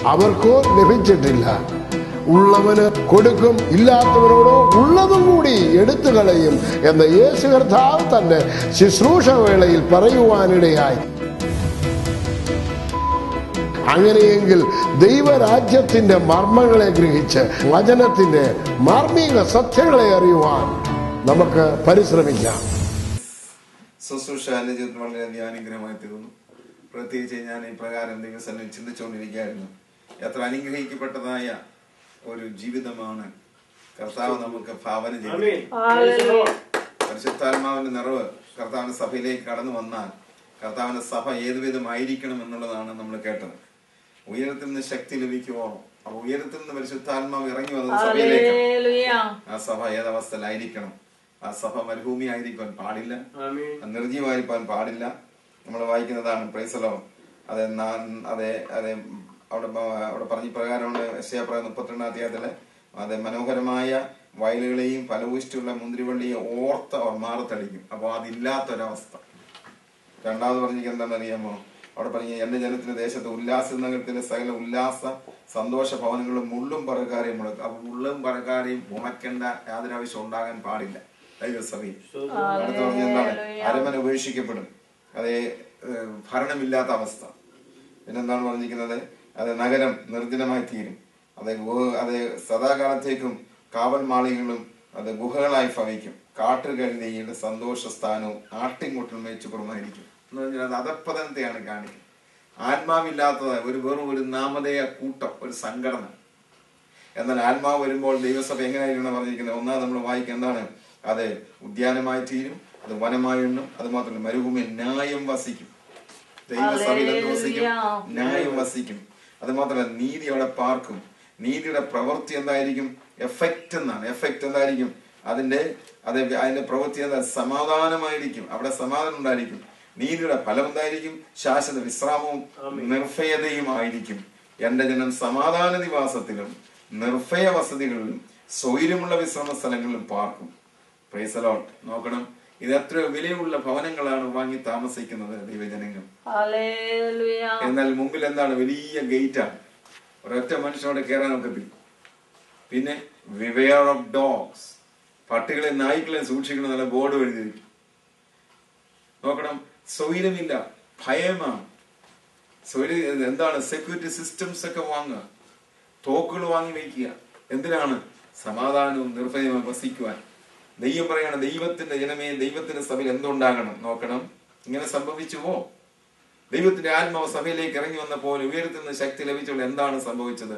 അവർക്കോ ലഭിച്ചിട്ടില്ല. ഉള്ളവന് കൊടുക്കും, ഇല്ലാത്തവരോടോ ഉള്ളതും കൂടി എടുത്തു കളയും എന്ന് യേശു കർത്താവ് തന്നെ ശുശ്രൂഷ വേളയിൽ പറയുവാനിടയായി. അങ്ങനെയെങ്കിൽ ദൈവരാജ്യത്തിന്റെ മർമ്മങ്ങളെ ഗ്രഹിച്ച് വചനത്തിന്റെ മാർമിക സത്യങ്ങളെ അറിയുവാൻ നമുക്ക് പരിശ്രമിക്കാം. ശുശ്രൂഷ എന്റെ ജീവിതത്തിൽ വളരെയധികം അനുഗ്രഹമായി തീർന്നു. പ്രത്യേകിച്ച് ഞാൻ ഇപ്രകാരം ദൈവസന്നിധിയിൽ ചിന്തിച്ചുകൊണ്ടിരിക്കുകയായിരുന്നു, എത്ര അനുഗ്രഹിക്കപ്പെട്ടതായ ഒരു ജീവിതമാണ് കർത്താവ് നമുക്ക് ഭാവന ചെയ്തത്. പരിശുദ്ധാത്മാവിന്റെ നിറവ് കർത്താവിന്റെ സഭയിലേക്ക് കടന്നു വന്നാൽ കർത്താവിന്റെ സഭ ഏതുവിധമായിരിക്കണം എന്നുള്ളതാണ് നമ്മൾ കേട്ടത്. ഉയരത്തിൽ നിന്ന് ശക്തി ലഭിക്കുമോ? അപ്പൊ ഉയരത്തിൽ നിന്ന് പരിശുദ്ധാത്മാവ് ഇറങ്ങി വന്നത് സഭയിലേക്കാണ്. ആ സഭ ഏതവസ്ഥയിലായിരിക്കണം? ആ സഭ മരുഭൂമി ആയിരിക്കാൻ പാടില്ല, നിർജീവമായിരിക്കാൻ പാടില്ല. നമ്മൾ വായിക്കുന്നതാണ് പ്രൈസലോ. അതെ അതെ അതെ അവിടെ പറഞ്ഞ പ്രകാരമുണ്ട്. യെശയ്യാ 32 അധ്യായത്തില് അതെ മനോഹരമായ വയലുകളെയും ഫലഭൂഷ്ടിയുള്ള മുന്തിരിവള്ളിയെ ഓർത്ത് അവർ മാറത്തടിക്കും. അപ്പൊ അതില്ലാത്തൊരവസ്ഥ. രണ്ടാമത് പറഞ്ഞിരിക്കുന്നത് എന്താണെന്ന് അറിയാമോ? അവിടെ പറഞ്ഞ എന്റെ ജനത്തിന്റെ ദേശത്ത് ഉല്ലാസ നഗരത്തിലെ സകല ഉല്ലാസ സന്തോഷ ഭവനങ്ങളും മുള്ളും പറക്കാരെയും മുടക്കും. അപ്പൊ മുള്ളും പറക്കാരെയും മുളയ്ക്കേണ്ട യാതൊരു ആവശ്യം ഉണ്ടാകാൻ പാടില്ല ദൈവസഭയിൽ. അടുത്ത് പറഞ്ഞ എന്താണ്? അരമന ഉപേക്ഷിക്കപ്പെടും. അതേ ഭരണമില്ലാത്ത അവസ്ഥ. പിന്നെന്താണ് പറഞ്ഞിരിക്കുന്നത്? അത് നഗരം നിർജ്ജനമായി തീരും. അത് സദാകാലത്തേക്കും കാവൽ മാളികകളും അത് ഗുഹകളായി ഭവിക്കും. കാട്ടുകഴുതയുടെ സന്തോഷ സ്ഥാനവും ആട്ടിൻകൂട്ടിൽ മേച്ചുപുറമായിരിക്കും എന്ന് പറഞ്ഞാൽ അത് അധപ്പതനത്തെയാണ് കാണിക്കുന്നത്. ആത്മാവില്ലാത്തത് വെറും ഒരു നാമധേയ കൂട്ടം, ഒരു സംഘടന. എന്നാൽ ആത്മാവ് വരുമ്പോൾ ദൈവസഭ എങ്ങനെയായിരിക്കണം പറഞ്ഞിരിക്കുന്നത്? ഒന്നാമത് നമ്മൾ വായിക്കുക എന്താണ്? അത് ഉദ്യാനമായി തീരും, അത് വനമായി എണ്ണും. അത് മാത്രമല്ല മരുഭൂമിയിൽ ന്യായം വസിക്കും. ദൈവസഭയിൽ എന്ത് വസിക്കും? ന്യായം വസിക്കും. അത് മാത്രമല്ല നീതി അവിടെ പാർക്കും. നീതിയുടെ പ്രവൃത്തി എന്തായിരിക്കും? എഫക്റ്റ് എന്നാണ്. എഫക്റ്റ് എന്തായിരിക്കും? അതിന്റെ പ്രവൃത്തി എന്താ? സമാധാനമായിരിക്കും. അവിടെ സമാധാനം ഉണ്ടായിരിക്കും. നീതിയുടെ ഫലം എന്തായിരിക്കും? ശാശ്വത വിശ്രാമവും നിർഭയതയും ആയിരിക്കും. എന്റെ ജനം സമാധാന നിവാസത്തിലും നിർഭയ വസതികളിലും സ്വൈര്യമുള്ള വിശ്രമ സ്ഥലങ്ങളിലും പാർക്കും. Price the Lord. നോക്കണം, ഇത് എത്ര വിലയുള്ള ഭവനങ്ങളാണ് വാങ്ങി താമസിക്കുന്നത് ദൈവജനങ്ങൾ. എന്നാൽ മുമ്പിൽ എന്താണ്? വലിയ ഗേറ്റാണ്. ഒരൊറ്റ മനുഷ്യനോട് കയറാൻ ഒക്കത്തില്ല. പിന്നെ വിവെയർ ഓഫ് ഡോഗ്സ്, പട്ടികളെ നായ്ക്കളെ സൂക്ഷിക്കണം എന്നുള്ള ബോർഡ് എഴുതിയിരിക്കും. നോക്കണം, സ്വൈര്യമില്ല, ഭയമാണ്. എന്താണ്? സെക്യൂരിറ്റി സിസ്റ്റംസ് ഒക്കെ വാങ്ങുക, തോക്കുകൾ വാങ്ങി വയ്ക്കുക. എന്തിനാണ്? സമാധാനവും നിർഭയവും വസിക്കുവാൻ. ദൈവം പറയാണ്, ദൈവത്തിന്റെ ജനമേ, ദൈവത്തിന്റെ സഭയിൽ എന്തുണ്ടാകണം? നോക്കണം, ഇങ്ങനെ സംഭവിച്ചുവോ? ദൈവത്തിന്റെ ആത്മാവ് സഭയിലേക്ക് ഇറങ്ങി വന്നപ്പോൾ ഉയരത്തിൽ നിന്ന് ശക്തി ലഭിച്ചപ്പോൾ എന്താണ് സംഭവിച്ചത്?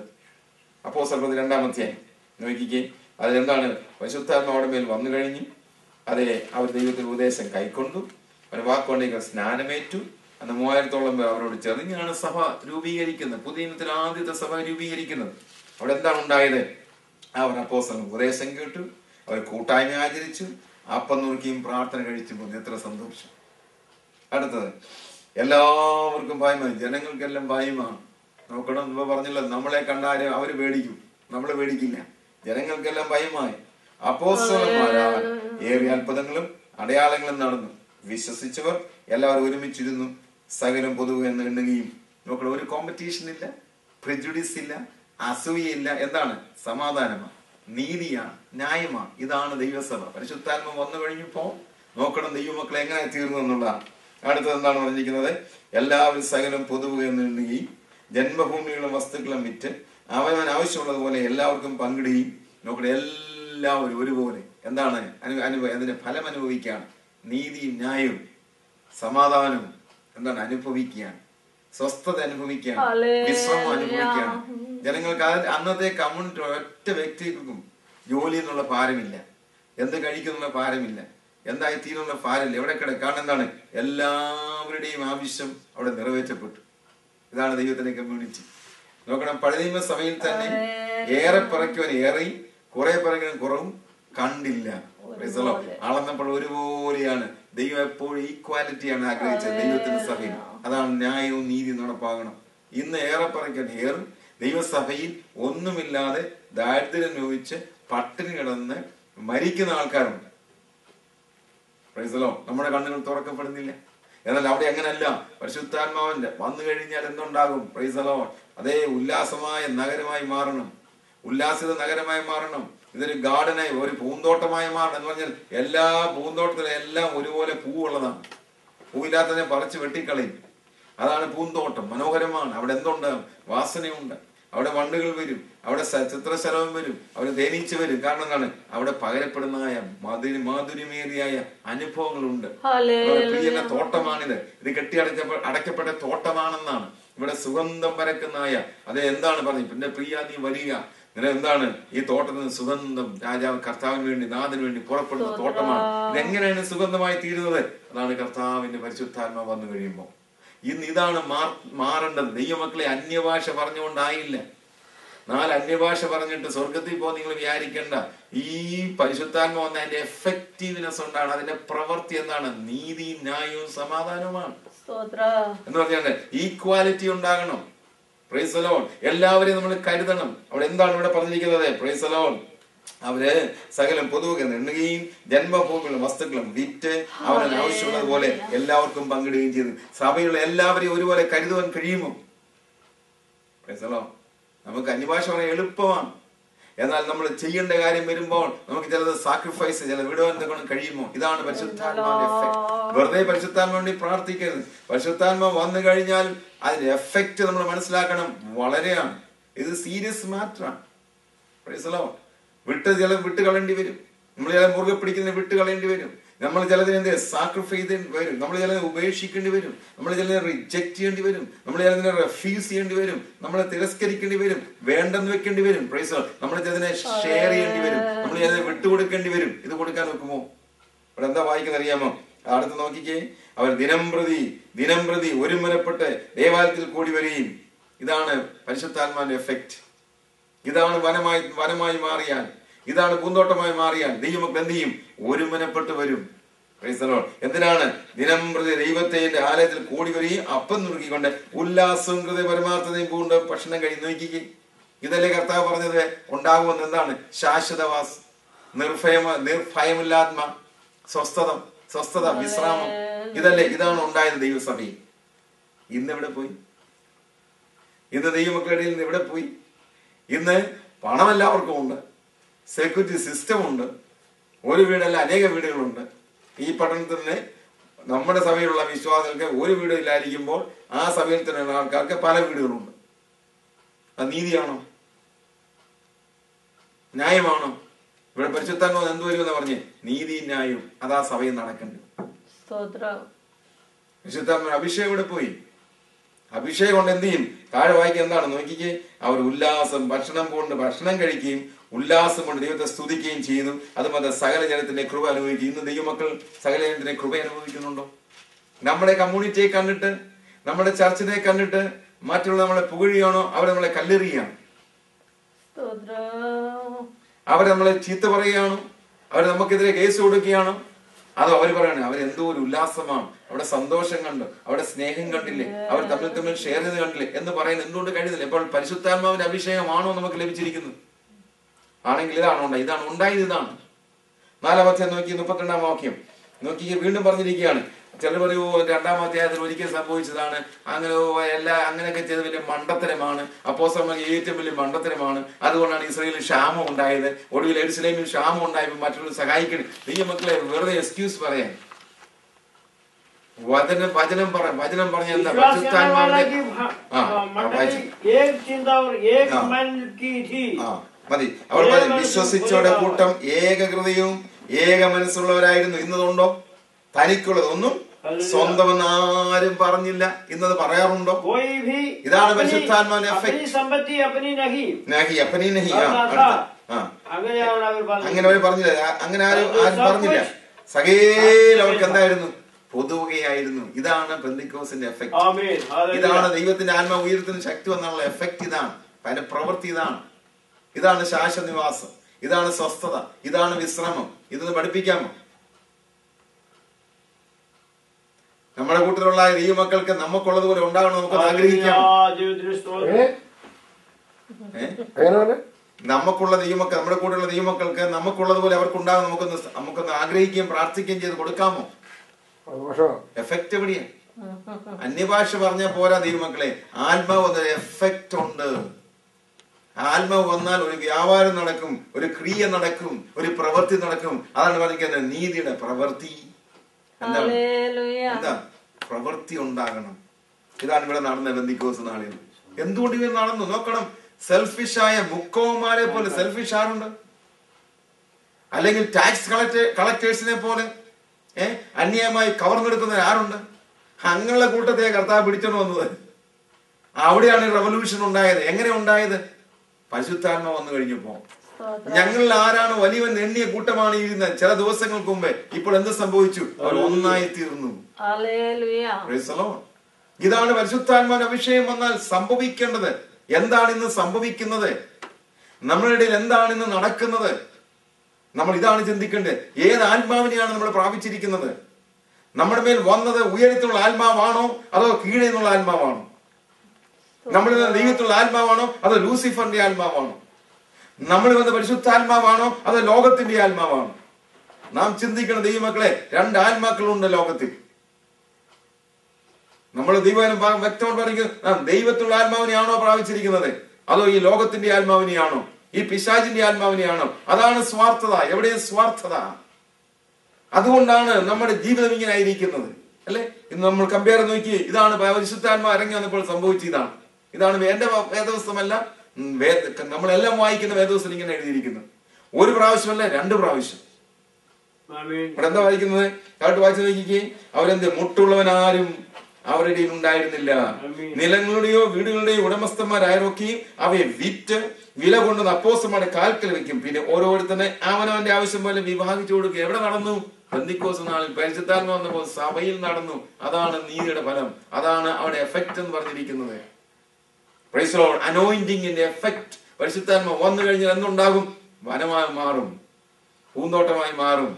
അപ്പോസ്തലർ 2-ാം അധ്യായം നോക്കിക്കേ. അതിലെന്താണ്? പരിശുദ്ധാത്മാവിടെ മേൽ വന്നു കഴിഞ്ഞു. അതെ, അവർ ദൈവത്തിന്റെ ഉപദേശം കൈക്കൊണ്ടു, അവരുടെ വാക്കുകൊണ്ടേക്ക് സ്നാനമേറ്റു. അന്ന് 3000-ഓളം പേർ അവരോട് ചെറിഞ്ഞാണ് സഭ രൂപീകരിക്കുന്നത്. പുതിയ ഇനത്തിൽ ആദ്യത്തെ സഭ രൂപീകരിക്കുന്നത്. അവിടെ എന്താണ് ഉണ്ടായത്? അവർ അപ്പോസ്തലർ ഉപദേശം കേട്ടു, അവർ കൂട്ടായ്മ ആചരിച്ചു, അപ്പം നുറുക്കിയും പ്രാർത്ഥന കഴിച്ചു പോന്നു. എത്ര സന്തോഷം! അടുത്തത്, എല്ലാവർക്കും ഭയമായി, ജനങ്ങൾക്കെല്ലാം ഭയമാണ്. നോക്കണം, ഇപ്പൊ പറഞ്ഞല്ലോ, നമ്മളെ കണ്ടാലും അവര് പേടിക്കും, നമ്മള് പേടിക്കില്ല. ജനങ്ങൾക്കെല്ലാം ഭയമായി. അപ്പോസ്തലന്മാരാൽ ഏറിയ അത്ഭുതങ്ങളും അടയാളങ്ങളും നടന്നു. വിശ്വസിച്ചവർ എല്ലാവരും ഒരുമിച്ചിരുന്നു, സകലം പൊതുവെ എന്ന് എണ്ണുകയും. നോക്കണം, ഒരു കോമ്പറ്റീഷൻ ഇല്ല, പ്രിജുഡിസ് ഇല്ല, അസൂയയില്ല. എന്താണ്? സമാധാനമാണ്, നീതിയാണ്, ന്യായമാണ്. ഇതാണ് ദൈവസഭ. പരിശുദ്ധാത്മ വന്നു കഴിഞ്ഞപ്പോ നോക്കണം ദൈവമക്കളെ എങ്ങനെ തീർന്നു എന്നുള്ളതാണ്. അടുത്തത് എന്താണ് പറഞ്ഞിരിക്കുന്നത്? എല്ലാവരും സകലം പൊതുവെ എന്ന് എണ്ണുകയും ജന്മഭൂമികളും വസ്തുക്കളും വിറ്റ് അവനവൻ ആവശ്യമുള്ളതുപോലെ എല്ലാവർക്കും പങ്കിടുകയും. നോക്കട്ടെ, എല്ലാവരും ഒരുപോലെ എന്താണ് അതിന്റെ ഫലം അനുഭവിക്കുകയാണ്. നീതിയും ന്യായവും സമാധാനവും എന്താണ് അനുഭവിക്കുകയാണ്. സ്വസ്ഥത അനുഭവിക്കുകയാണ്, വിശ്രമം അനുഭവിക്കുകയാണ്. ജനങ്ങൾക്ക് അന്നത്തെ കമ്മ്യൂണിറ്റി ഒറ്റ വ്യക്തിക്കും ജോലി എന്നുള്ള ഭാരമില്ല, എന്ത് കഴിക്കുന്നുള്ള ഭാരമില്ല, എന്തായി തീരുന്നുള്ള ഭാരമില്ല. എവിടെ കാരണം എന്താണ്? എല്ലാവരുടെയും ആവശ്യം അവിടെ നിറവേറ്റപ്പെട്ടു. ഇതാണ് ദൈവത്തിന്റെ കമ്മ്യൂണിറ്റി. നോക്കണം, പഴയ നിയമസഭയിൽ തന്നെ ഏറെ പറയ്ക്കുവാൻ ഏറെയും കുറെ പറയ്ക്കുവാൻ കുറവും കണ്ടില്ല. അളന്നപ്പോൾ ഒരുപോലെയാണ്. ദൈവം എപ്പോഴും ഈക്വാലിറ്റിയാണ് ആഗ്രഹിച്ചത് ദൈവത്തിന്റെ സഭയിൽ. അതാണ് ന്യായവും നീതിയും നടപ്പാകണം. ഇന്ന് ഏറെ പറയ്ക്കാൻ ഏറും ദൈവസഭയിൽ ഒന്നുമില്ലാതെ ദാരിദ്ര്യം അനുഭവിച്ച് പട്ടിണി കിടന്ന് മരിക്കുന്ന ആൾക്കാരുണ്ട്. Price the Lord. നമ്മുടെ കണ്ണുകൾ തുറക്കപ്പെടുന്നില്ല. എന്നാൽ അവിടെ അങ്ങനല്ല. പരിശുദ്ധാത്മാവിന്റെ വന്നു കഴിഞ്ഞാൽ എന്തുണ്ടാകും? Price the Lord. അതേ ഉല്ലാസമായ നഗരമായി മാറണം, ഉല്ലാസിത നഗരമായി മാറണം. ഇതൊരു ഗാർഡനായി, ഒരു പൂന്തോട്ടമായി മാറണം. എന്ന് പറഞ്ഞാൽ എല്ലാ പൂന്തോട്ടത്തിലും എല്ലാം ഒരുപോലെ പൂവുള്ളതാണ്. പൂവില്ലാത്തതിനെ പറിച്ച് വെട്ടിക്കളയും. അതാണ് പൂന്തോട്ടം. മനോഹരമാണ്. അവിടെ എന്തുണ്ട്? വാസനയുണ്ട്. അവിടെ വണ്ടുകൾ വരും, അവിടെ ചിത്രശലഭം വരും, അവിടെ തേനീച്ച വരും. കാരണം എന്താണ്? അവിടെ പകരപ്പെടുന്നതായ മാധുര്യമേറിയായ അനുഭവങ്ങളുണ്ട്. പ്രിയ തോട്ടമാണിത്. ഇത് അടയ്ക്കപ്പെട്ട തോട്ടമാണെന്നാണ്. ഇവിടെ സുഗന്ധം പരക്കുന്നതായ അത് എന്താണ് പറഞ്ഞത്? പിന്നെ പ്രിയ നീ വരിക. ഇങ്ങനെ എന്താണ്? ഈ തോട്ടത്തിൽ നിന്ന് സുഗന്ധം രാജാവ് കർത്താവിന് വേണ്ടി, നാഥന് വേണ്ടി പുറപ്പെടുന്ന തോട്ടമാണ്. ഇതെങ്ങനെയാണ് സുഗന്ധമായി തീരുന്നത്? അതാണ് കർത്താവിന്റെ പരിശുദ്ധാത്മാവ് വന്നു കഴിയുമ്പോൾ. ഇന്ന് ഇതാണ് മാറേണ്ടത്. ദൈവമക്കളെ അന്യഭാഷ പറഞ്ഞുകൊണ്ടായില്ല. 4 അന്യഭാഷ പറഞ്ഞിട്ട് സ്വർഗത്തിൽ പോകുന്ന നിങ്ങൾ വിചാരിക്കേണ്ട. ഈ പരിശുദ്ധാത്മാവ് വന്ന അതിന്റെ എഫക്റ്റീവ്നെസ് ഉണ്ടാണ്. അതിന്റെ പ്രവൃത്തി എന്താണ്? നീതി, ന്യായവും സമാധാനവുമാണ് എന്ന് പറഞ്ഞാൽ ഈക്വാലിറ്റി ഉണ്ടാകണം. Price the Lord. എല്ലാവരെയും നമ്മൾ കരുതണം. അവിടെ എന്താണ് ഇവിടെ പറഞ്ഞിരിക്കുന്നത്? Praise the Lord. അവര് സകലം പൊതുവെ എണ്ണുകയും ജന്മഭൂമിയുള്ള വസ്തുക്കളും വിറ്റ് അവന് ആവശ്യമുള്ളത് പോലെ എല്ലാവർക്കും പങ്കിടുകയും ചെയ്തു. സഭയുള്ള എല്ലാവരെയും ഒരുപോലെ കരുതുവാൻ കഴിയുമോ? Price the Lord. നമുക്ക് അന്യഭാഷ പറയാൻ എളുപ്പമാണ്. എന്നാൽ നമ്മൾ ചെയ്യേണ്ട കാര്യം വരുമ്പോൾ നമുക്ക് ചിലത് സാക്രിഫൈസ്, ചില വിടുവാൻ കൊണ്ട് കഴിയുമോ? ഇതാണ് പരിശുദ്ധാത്മാവിന്റെ എഫക്ട്. വെറുതെ പരിശുദ്ധാത്മാവിന് വേണ്ടി പ്രാർത്ഥിക്കരുത്. പരിശുദ്ധാത്മാവ് വന്നു കഴിഞ്ഞാൽ അതിന്റെ എഫക്ട് നമ്മൾ മനസ്സിലാക്കണം. വളരെയാണ്. ഇത് സീരിയസ് മാറ്ററാണ്. Praise the lord. വിട്ട് കളയേണ്ടി വരും. നമ്മൾ ചില മുറുകെ പിടിക്കുന്നതിന് വിട്ട് കളയേണ്ടി വരും. നമ്മൾ ചിലതിന് എന്ത് സാക്രിഫൈസ് വരും. നമ്മൾ ചിലതിനെ ഉപേക്ഷിക്കേണ്ടി വരും. നമ്മൾ ചിലതിനെ റിജക്ട് ചെയ്യേണ്ടി വരും. നമ്മൾ ചിലതിനെ റെഫ്യൂസ് ചെയ്യേണ്ടി വരും. നമ്മളെ തിരസ്കരിക്കേണ്ടി വരും. വേണ്ടെന്ന് വെക്കേണ്ടി വരും. Price the Lord. നമ്മൾ ചിലതിനെ ഷെയർ ചെയ്യേണ്ടി വരും. നമ്മൾ ചിലതിനെ വിട്ടുകൊടുക്കേണ്ടി വരും. ഇത് കൊടുക്കാൻ വെക്കുമോ? ഇവിടെ എന്താ വായിക്കുന്നത് അറിയാമോ? അടുത്ത് നോക്കിക്കേ. അവർ ദിനം പ്രതി ഒരുമനപ്പെട്ട് ദേവാലയത്തിൽ കൂടി വരികയും. ഇതാണ് പരിശുദ്ധാത്മാവിന്റെ എഫക്ട്. ഇതാണ് വനമായി മാറിയാൽ, ഇതാണ് പൂന്തോട്ടമായി മാറിയാൽ ദൈവമക്കൾ എന്ത് ചെയ്യും? ഒരുമനപ്പെട്ട് വരും. Price the Lord. എന്തിനാണ്? ദിനം പ്രതി ദൈവത്തിന്റെ ആലയത്തിൽ കൂടി വരികയും അപ്പം നുറുക്കിക്കൊണ്ട് ഉല്ലാസവും ഹൃദയ പരമാർത്ഥതയും പൂണ്ട് ഭക്ഷണം കഴിയും. നോക്കിക്കേ. ഇതല്ലേ കർത്താവ് പറഞ്ഞത് ഉണ്ടാകുമെന്ന്? എന്താണ്? ശാശ്വതവാസം, നിർഭയമില്ലാത്മ, സ്വസ്ഥത, വിശ്രാമം. ഇതാണ് ഉണ്ടായത് ദൈവസഭയിൽ. ഇന്നെവിടെ പോയി? ഇന്ന് ദൈവമക്കളുടെ ഇടയിൽ നിന്ന് എവിടെ പോയി? ഇന്ന് പണം എല്ലാവർക്കും ഉണ്ട്, സെക്യൂരിറ്റി സിസ്റ്റം ഉണ്ട്, ഒരു വീടല്ല അനേക വീടുകളുണ്ട്. ഈ പട്ടണത്തിൽ തന്നെ നമ്മുടെ സഭയിലുള്ള വിശ്വാസികൾക്ക് ഒരു വീട് ഇല്ലായിരിക്കുമ്പോൾ ആ സഭയിൽ തന്നെയുള്ള ആൾക്കാർക്ക് പല വീടുകളുണ്ട്. അത് നീതിയാണോ? ന്യായമാണോ? ഇവിടെ പരിശുദ്ധാത്മാവ് എന്ത് വരുമെന്ന് പറഞ്ഞ് നീതി ന്യായവും അതാ സഭയിൽ നടക്കേണ്ടത്. പരിശുദ്ധാത്മാവ് അഭിഷേകം ഇവിടെ പോയി. അഭിഷേകം കൊണ്ട് എന്ത് ചെയ്യും? താഴെ വായിക്കുക എന്താണ്? നോക്കിക്കേ. അവർ ഉല്ലാസം, ഭക്ഷണം കഴിക്കുകയും ഉല്ലാസം കൊണ്ട് ദൈവത്തെ സ്തുതിക്കുകയും ചെയ്തു. അതുപോലെ സകല ജനത്തിന്റെ കൃപ അനുഭവിക്കും. ഇന്ന് ദൈവമക്കൾ സകല ജനത്തിന്റെ കൃപ അനുഭവിക്കുന്നുണ്ടോ? നമ്മുടെ കമ്മ്യൂണിറ്റിയെ കണ്ടിട്ട്, നമ്മുടെ ചർച്ചിനെ കണ്ടിട്ട് മറ്റുള്ള നമ്മളെ പുകഴുകയാണോ? അവർ നമ്മളെ കല്ലെറിയുകയാണ്? അവർ നമ്മളെ ചീത്ത പറയുകയാണോ? അവർ നമുക്കെതിരെ കേസ് കൊടുക്കുകയാണോ? അതോ അവർ പറയണേ അവരെന്തോ ഒരു ഉല്ലാസമാണ്, അവിടെ സന്തോഷം കണ്ടു, അവിടെ സ്നേഹം കണ്ടില്ലേ, അവർ തമ്മിൽ ഷെയർ ചെയ്ത് കണ്ടില്ലേ എന്ന് പറയാൻ എന്തുകൊണ്ട് കഴിയുന്നില്ല? ഇപ്പോൾ പരിശുദ്ധാത്മാവിന്റെ അഭിഷേകമാണോ നമുക്ക് ലഭിച്ചിരിക്കുന്നത്? ആണെങ്കിൽ ഇതാണ് ഉണ്ടായത്. ഇതാണ് 4-ാം അധ്യായം നോക്കി 32-ാം വാക്യം നോക്കി. വീണ്ടും പറഞ്ഞിരിക്കുകയാണ്. ചിലർ പറയൂ 2-ാം അധ്യായത്തിൽ ഒരിക്കൽ സംഭവിച്ചതാണ്, അങ്ങനെയൊക്കെ ചെയ്ത് വലിയ മണ്ടത്തരമാണ്, അപ്പോസ്തലന്മാർക്ക് ഏറ്റവും വലിയ മണ്ടത്തരമാണ്, അതുകൊണ്ടാണ് ഇസ്രായേലിൽ ക്ഷാമം ഉണ്ടായത്, ഒടുവിൽ യെരുശലേമിൽ ക്ഷാമം ഉണ്ടായപ്പോൾ മറ്റുള്ളവർ സഹായിക്കണം. ദൈവമക്കളെ വെറുതെ എക്സ്ക്യൂസ് പറയാൻ വചനം പറഞ്ഞ എന്താ? മതി. അവർ വിശ്വസിച്ചവരുടെ കൂട്ടം ഏക ഹൃദയവും ഏക മനസ്സുള്ളവരായിരുന്നു. ഇന്നതുണ്ടോ? തനിക്കുള്ളതൊന്നും സ്വന്തമെന്ന് ആരും പറഞ്ഞില്ല. ഇന്നത് പറയാറുണ്ടോ? ഇതാണ് പരിശുദ്ധാത്മാവിന്റെ അങ്ങനെ അവർ പറഞ്ഞില്ല. അങ്ങനെ ആരും പറഞ്ഞില്ല. സകേല അവർക്ക് എന്തായിരുന്നു? പൊതുവകയായിരുന്നു. ഇതാണ് പെന്തിക്കോസിന്റെ എഫക്ട്. ഇതാണ് ദൈവത്തിന്റെ ആത്മാ ഉയരത്തിന് ശക്തി വന്നുള്ള എഫക്ട്. ഇതാണ് അതിന്റെ പ്രവൃത്തി. ഇതാണ് ശാശ്വത നിവാസം, ഇതാണ് സ്വസ്ഥത, ഇതാണ് വിശ്രമം. ഇതൊന്ന് പഠിപ്പിക്കാമോ? നമ്മുടെ കൂട്ടത്തിലുള്ള ദൈവമക്കൾക്ക് നമുക്കുള്ളതുപോലെ ഉണ്ടാകണം. നമുക്ക് ആഗ്രഹിക്കാമോ? നമുക്കുള്ള ദൈവമക്കൾ, നമ്മുടെ കൂടെയുള്ള ദൈവമക്കൾക്ക് നമുക്കുള്ളതുപോലെ അവർക്കുണ്ടാകും. നമുക്കൊന്ന് ആഗ്രഹിക്കുകയും പ്രാർത്ഥിക്കുകയും ചെയ്ത് കൊടുക്കാമോ? എഫക്റ്റ് എവിടെയാണ്? അന്യഭാഷ പറഞ്ഞാൽ പോരാ ദൈവമക്കളെ, ആത്മാവ് എന്നൊരു എഫക്റ്റ് ഉണ്ട്. ആത്മാവ് വന്നാൽ ഒരു വ്യാപാരം നടക്കും, ഒരു ക്രിയ നടക്കും, ഒരു പ്രവൃത്തി നടക്കും. അതാണ് പറഞ്ഞിരിക്കുന്നത് നീതിയുടെ പ്രവൃത്തി. എന്താ പ്രവൃത്തി ഉണ്ടാകണം. ഇതാണ് ഇവിടെ നടന്ന പെന്തിക്കോസ് നാളിൽ. എന്തുകൊണ്ട് ഇവർ നടന്നു നോക്കണം. സെൽഫിഷായ മുക്കോമാരെ പോലെ സെൽഫിഷ് ആരുണ്ട്? അല്ലെങ്കിൽ ടാക്സ് കളക്ടേഴ്സിനെ പോലെ അന്യായമായി കവർന്നെടുക്കുന്ന ആരുണ്ട്? അങ്ങനെയുള്ള കൂട്ടത്തെ കർത്താവ് പിടിച്ചോണ്ട് വന്നത്. അവിടെയാണ് റവല്യൂഷൻ ഉണ്ടായത്. എങ്ങനെ ഉണ്ടായത്? പരിശുദ്ധാത്മ വന്നു കഴിഞ്ഞപ്പോ. ഞങ്ങളിൽ ആരാണ് വലിയവൻ എണ്ണിയ കൂട്ടമാണ് ഇരുന്നത് ചില ദിവസങ്ങൾക്ക് മുമ്പേ. ഇപ്പോൾ എന്ത് സംഭവിച്ചു? അവർ ഒന്നായി തീർന്നു. ഇതാണ് പരിശുദ്ധാത്മാവിന്റെ അഭിഷേകം വന്നാൽ സംഭവിക്കേണ്ടത്. എന്താണ് ഇന്ന് സംഭവിക്കുന്നത്? നമ്മളുടെ ഇടയിൽ എന്താണ് ഇന്ന് നടക്കുന്നത്? നമ്മൾ ഇതാണ് ചിന്തിക്കേണ്ടത്. ഏത് ആത്മാവിനെയാണ് നമ്മൾ പ്രാപിച്ചിരിക്കുന്നത്? നമ്മുടെ മേൽ വന്നത് ഉയരത്തിലുള്ള ആത്മാവാണോ അതോ കീഴേ നിന്നുള്ള ആത്മാവാണോ? നമ്മളിൽ നിന്ന് ദൈവത്തിലുള്ള ആത്മാവാണോ അതോ ലൂസിഫറിന്റെ ആത്മാവാണോ? നമ്മളിൽ വന്ന പരിശുദ്ധാത്മാവാണോ അതോ ലോകത്തിന്റെ ആത്മാവാണോ? നാം ചിന്തിക്കണം ദൈവമക്കളെ. രണ്ട് ആത്മാക്കളുണ്ട് ലോകത്തിൽ. നമ്മൾ ദൈവം വ്യക്തമായി പറയുന്നത് നാം ദൈവത്തിലുള്ള ആത്മാവിനെയാണോ പ്രാപിച്ചിരിക്കുന്നത് അതോ ഈ ലോകത്തിന്റെ ആത്മാവിനെയാണോ, ഈ പിശാചിന്റെ ആത്മാവിനെയാണോ? അതാണ് സ്വാർത്ഥത. എവിടെയും സ്വാർത്ഥത. അതുകൊണ്ടാണ് നമ്മുടെ ജീവിതം ഇങ്ങനെ ആയിരിക്കുന്നത്, അല്ലെ? ഇന്ന് നമ്മൾ കമ്പയർ നോക്കി. ഇതാണ് പരിശുദ്ധാത്മാ ഇറങ്ങി വന്നപ്പോൾ സംഭവിച്ച. ഇതാണ് എന്റെ വേദവസ്തമല്ല, നമ്മളെല്ലാം വായിക്കുന്ന വേദവസ്തം ഇങ്ങനെ എഴുതിയിരിക്കുന്നത്. ഒരു പ്രാവശ്യമല്ല, 2 പ്രാവശ്യം. ഇവിടെ എന്താ വായിക്കുന്നത്? കാട്ട് വായിച്ചു നോക്കിക്കേ. അവരെന്ത് മുട്ടുള്ളവനാരും അവരുടെ ഉണ്ടായിരുന്നില്ല. നിലങ്ങളുടെയോ വീടുകളുടെയോ ഉടമസ്ഥന്മാരായൊക്കെയും അവയെ വിറ്റ് വില കൊണ്ടുവന്ന് അപ്പോസ്തലന്മാരുടെ കാൽക്കൽ വെക്കും. പിന്നെ ഓരോരുത്തരെ അവനവന്റെ ആവശ്യം പോലെ വിഭാഗിച്ചു കൊടുക്കുക. എവിടെ നടന്നു? പെന്തിക്കോസ് നാളിൽ പരിശുദ്ധാത്മ വന്നപ്പോൾ സഭയിൽ നടന്നു. അതാണ് നീതിയുടെ ഫലം. അതാണ് അവിടെ എഫക്റ്റ് എന്ന് പറഞ്ഞിരിക്കുന്നത്. Praise the lord. അനോയിന്റിങ്ങിന്റെ എഫക്റ്റ്. പരിശുദ്ധാത്മ വന്നു കഴിഞ്ഞാൽ എന്തുണ്ടാകും? വനമായി മാറും, പൂന്തോട്ടമായി മാറും.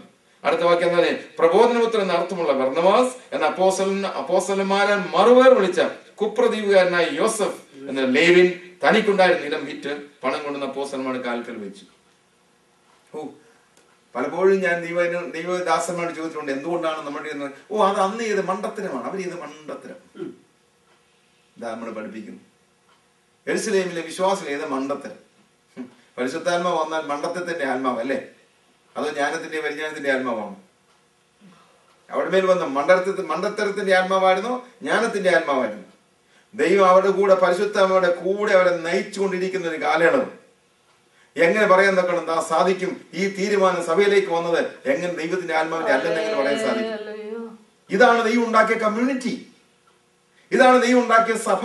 അടുത്ത വാക്യം എന്താണ്? പ്രബോധനപുത്രൻ എന്ന അർത്ഥമുള്ള ബർന്നബാസ് എന്ന അപ്പോസ്തലന്മാരൻ മറുപേർ വിളിച്ച കുപ്രദ്വീപുകാരനായ യോസഫ് എന്ന ലേവിൻ തനിക്കുണ്ടായിരുന്ന നിലം വിറ്റ് പണം കൊണ്ടുവന്ന അപ്പോസ്തലന്മാരുടെ കാൽക്കൽ വെച്ചു. പലപ്പോഴും ഞാൻ ദൈവദാസന്മാരോട് ചോദിച്ചിട്ടുണ്ട്, എന്തുകൊണ്ടാണ് നമ്മുടെ അത് അന്ന് ചെയ്ത് മണ്ടത്തരമാണ്, അവർ ചെയ്ത് മണ്ടത്തരം. ഇതാ നമ്മൾ പഠിപ്പിക്കുന്നു. യെരുശലേമിലെ വിശ്വാസം ചെയ്ത മണ്ടത്തരം. പരിശുദ്ധാത്മാ വന്നാൽ മണ്ടത്തത്തിന്റെ ആത്മാവ് അല്ലേ, അതോ ജ്ഞാനത്തിന്റെ പരിജ്ഞാനത്തിന്റെ ആത്മാവാണ്? അവിടെ മേൽ വന്ന മണ്ടത്തരത്തിന്റെ ആത്മാവായിരുന്നു, ജ്ഞാനത്തിന്റെ ആത്മാവായിരുന്നു. ദൈവം അവരുടെ കൂടെ, പരിശുദ്ധാത്മാവുടെ കൂടെ അവരെ നയിച്ചുകൊണ്ടിരിക്കുന്ന ഒരു കാലയളവ്. എങ്ങനെ പറയാൻ തക്കണം സാധിക്കും? ഈ തീരുമാനം സഭയിലേക്ക് വന്നത് എങ്ങനെ ദൈവത്തിന്റെ ആത്മാവിന്റെ അല്ലെന്ന് എങ്ങനെ പറയാൻ സാധിക്കും? ഇതാണ് ദൈവം ഉണ്ടാക്കിയ കമ്മ്യൂണിറ്റി, ഇതാണ് ദൈവം ഉണ്ടാക്കിയ സഭ.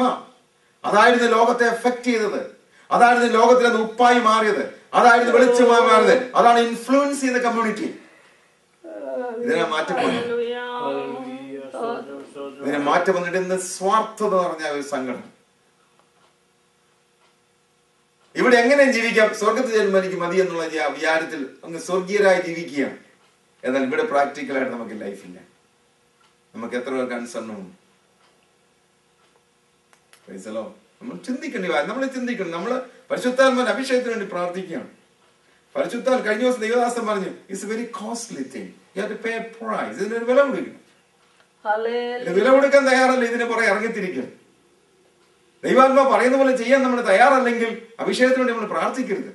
അതായിരുന്നു ലോകത്തെ എഫക്ട് ചെയ്തത്, അതായിരുന്നു ലോകത്തിൽ അത് ഉപ്പായി മാറിയത്, അതായിരുന്നു വെളിച്ചമായി മാറിയത്, അതാണ് ഇൻഫ്ലുവൻസ് ചെയ്യുന്ന കമ്മ്യൂണിറ്റി. ഇതിനെ മാറ്റം വന്നിട്ട് ഇന്ന് സ്വാർത്ഥത പറഞ്ഞ ഒരു സംഘടന. ഇവിടെ എങ്ങനെ ജീവിക്കാം? സ്വർഗത്തിൽ ചെല്ലുമ്പോൾ എനിക്ക് മതി എന്നുള്ള വിചാരത്തിൽ അങ്ങ് സ്വർഗീയരായി ജീവിക്കുകയാണ്. എന്നാൽ ഇവിടെ പ്രാക്ടിക്കലായിട്ട് നമുക്ക് ലൈഫില്ല. നമുക്ക് എത്ര കൺസേണും നമ്മൾ ചിന്തിക്കേണ്ടി വരും. നമ്മൾ ചിന്തിക്കണം. നമ്മൾ പരിശുദ്ധാത്മാവിന്റെ അഭിഷേകത്തിന് വേണ്ടി പ്രാർത്ഥിക്കുകയാണ്. പരിശുദ്ധാത്മ കഴിഞ്ഞ ദിവസം ദൈവദാസൻ പറഞ്ഞു, it's very costly thing, you have to pay a price. ഇതിനൊരു വില കൊടുക്കണം. വില കൊടുക്കാൻ തയ്യാറല്ല, ഇതിനെ പുറകെ ഇറങ്ങിത്തിരിക്കുക. ദൈവാത്മാ പറയുന്ന പോലെ ചെയ്യാൻ നമ്മൾ തയ്യാറല്ലെങ്കിൽ അഭിഷേകത്തിന് വേണ്ടി നമ്മൾ പ്രാർത്ഥിക്കരുത്.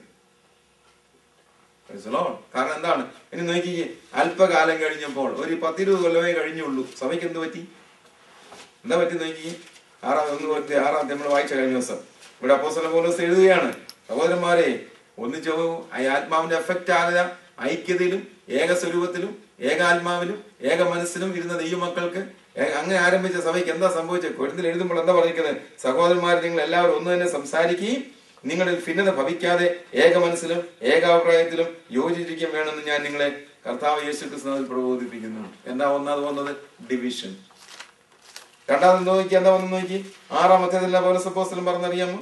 കാരണം എന്താണ്? ഇനി നോക്കി, അല്പകാലം കഴിഞ്ഞപ്പോൾ, ഒരു 10-20 കൊല്ലമേ കഴിഞ്ഞുള്ളൂ, സഭയ്ക്ക് എന്ത് പറ്റി? എന്താ പറ്റി നോക്കി? 6 നമ്മൾ വായിച്ച കഴിഞ്ഞ ദിവസം ഇവിടെ അപ്പോസ്തലൻ പൗലോസ് എഴുതുകയാണ്, സഹോദരന്മാരെ ഒന്നിച്ചു ആത്മാവിന്റെ എഫക്റ്റ് ആകുക, ഐക്യതയിലും ഏകസ്വരൂപത്തിലും ഏകാത്മാവിലും ഏക മനസ്സിലും ഇരുന്ന ദൈവമക്കൾക്ക് അങ്ങനെ ആരംഭിച്ച സഭയ്ക്ക് എന്താ സംഭവിച്ചത്? കൊരിന്തിൽ എഴുതുമ്പോൾ എന്താ പറഞ്ഞിരിക്കുന്നത്? സഹോദരന്മാരെ, നിങ്ങൾ എല്ലാവരും ഒന്ന് തന്നെ സംസാരിക്കുകയും നിങ്ങളിൽ ഭിന്നത ഭവിക്കാതെ ഏക മനസ്സിലും ഏകാഭിപ്രായത്തിലും യോജിച്ചിരിക്കുകയും വേണമെന്ന് ഞാൻ നിങ്ങളെ കർത്താവ് യേശുക്രിസ്തുവിൽ പ്രബോധിപ്പിക്കുന്നു. എന്താ വന്നത്? ഡിവിഷൻ. രണ്ടാമത് നോക്കി, എന്താ വന്നു നോക്കി? 6-ാമത്തേതില്ല പൗലോസ് അപ്പോസ്തലൻ പറഞ്ഞറിയാമോ?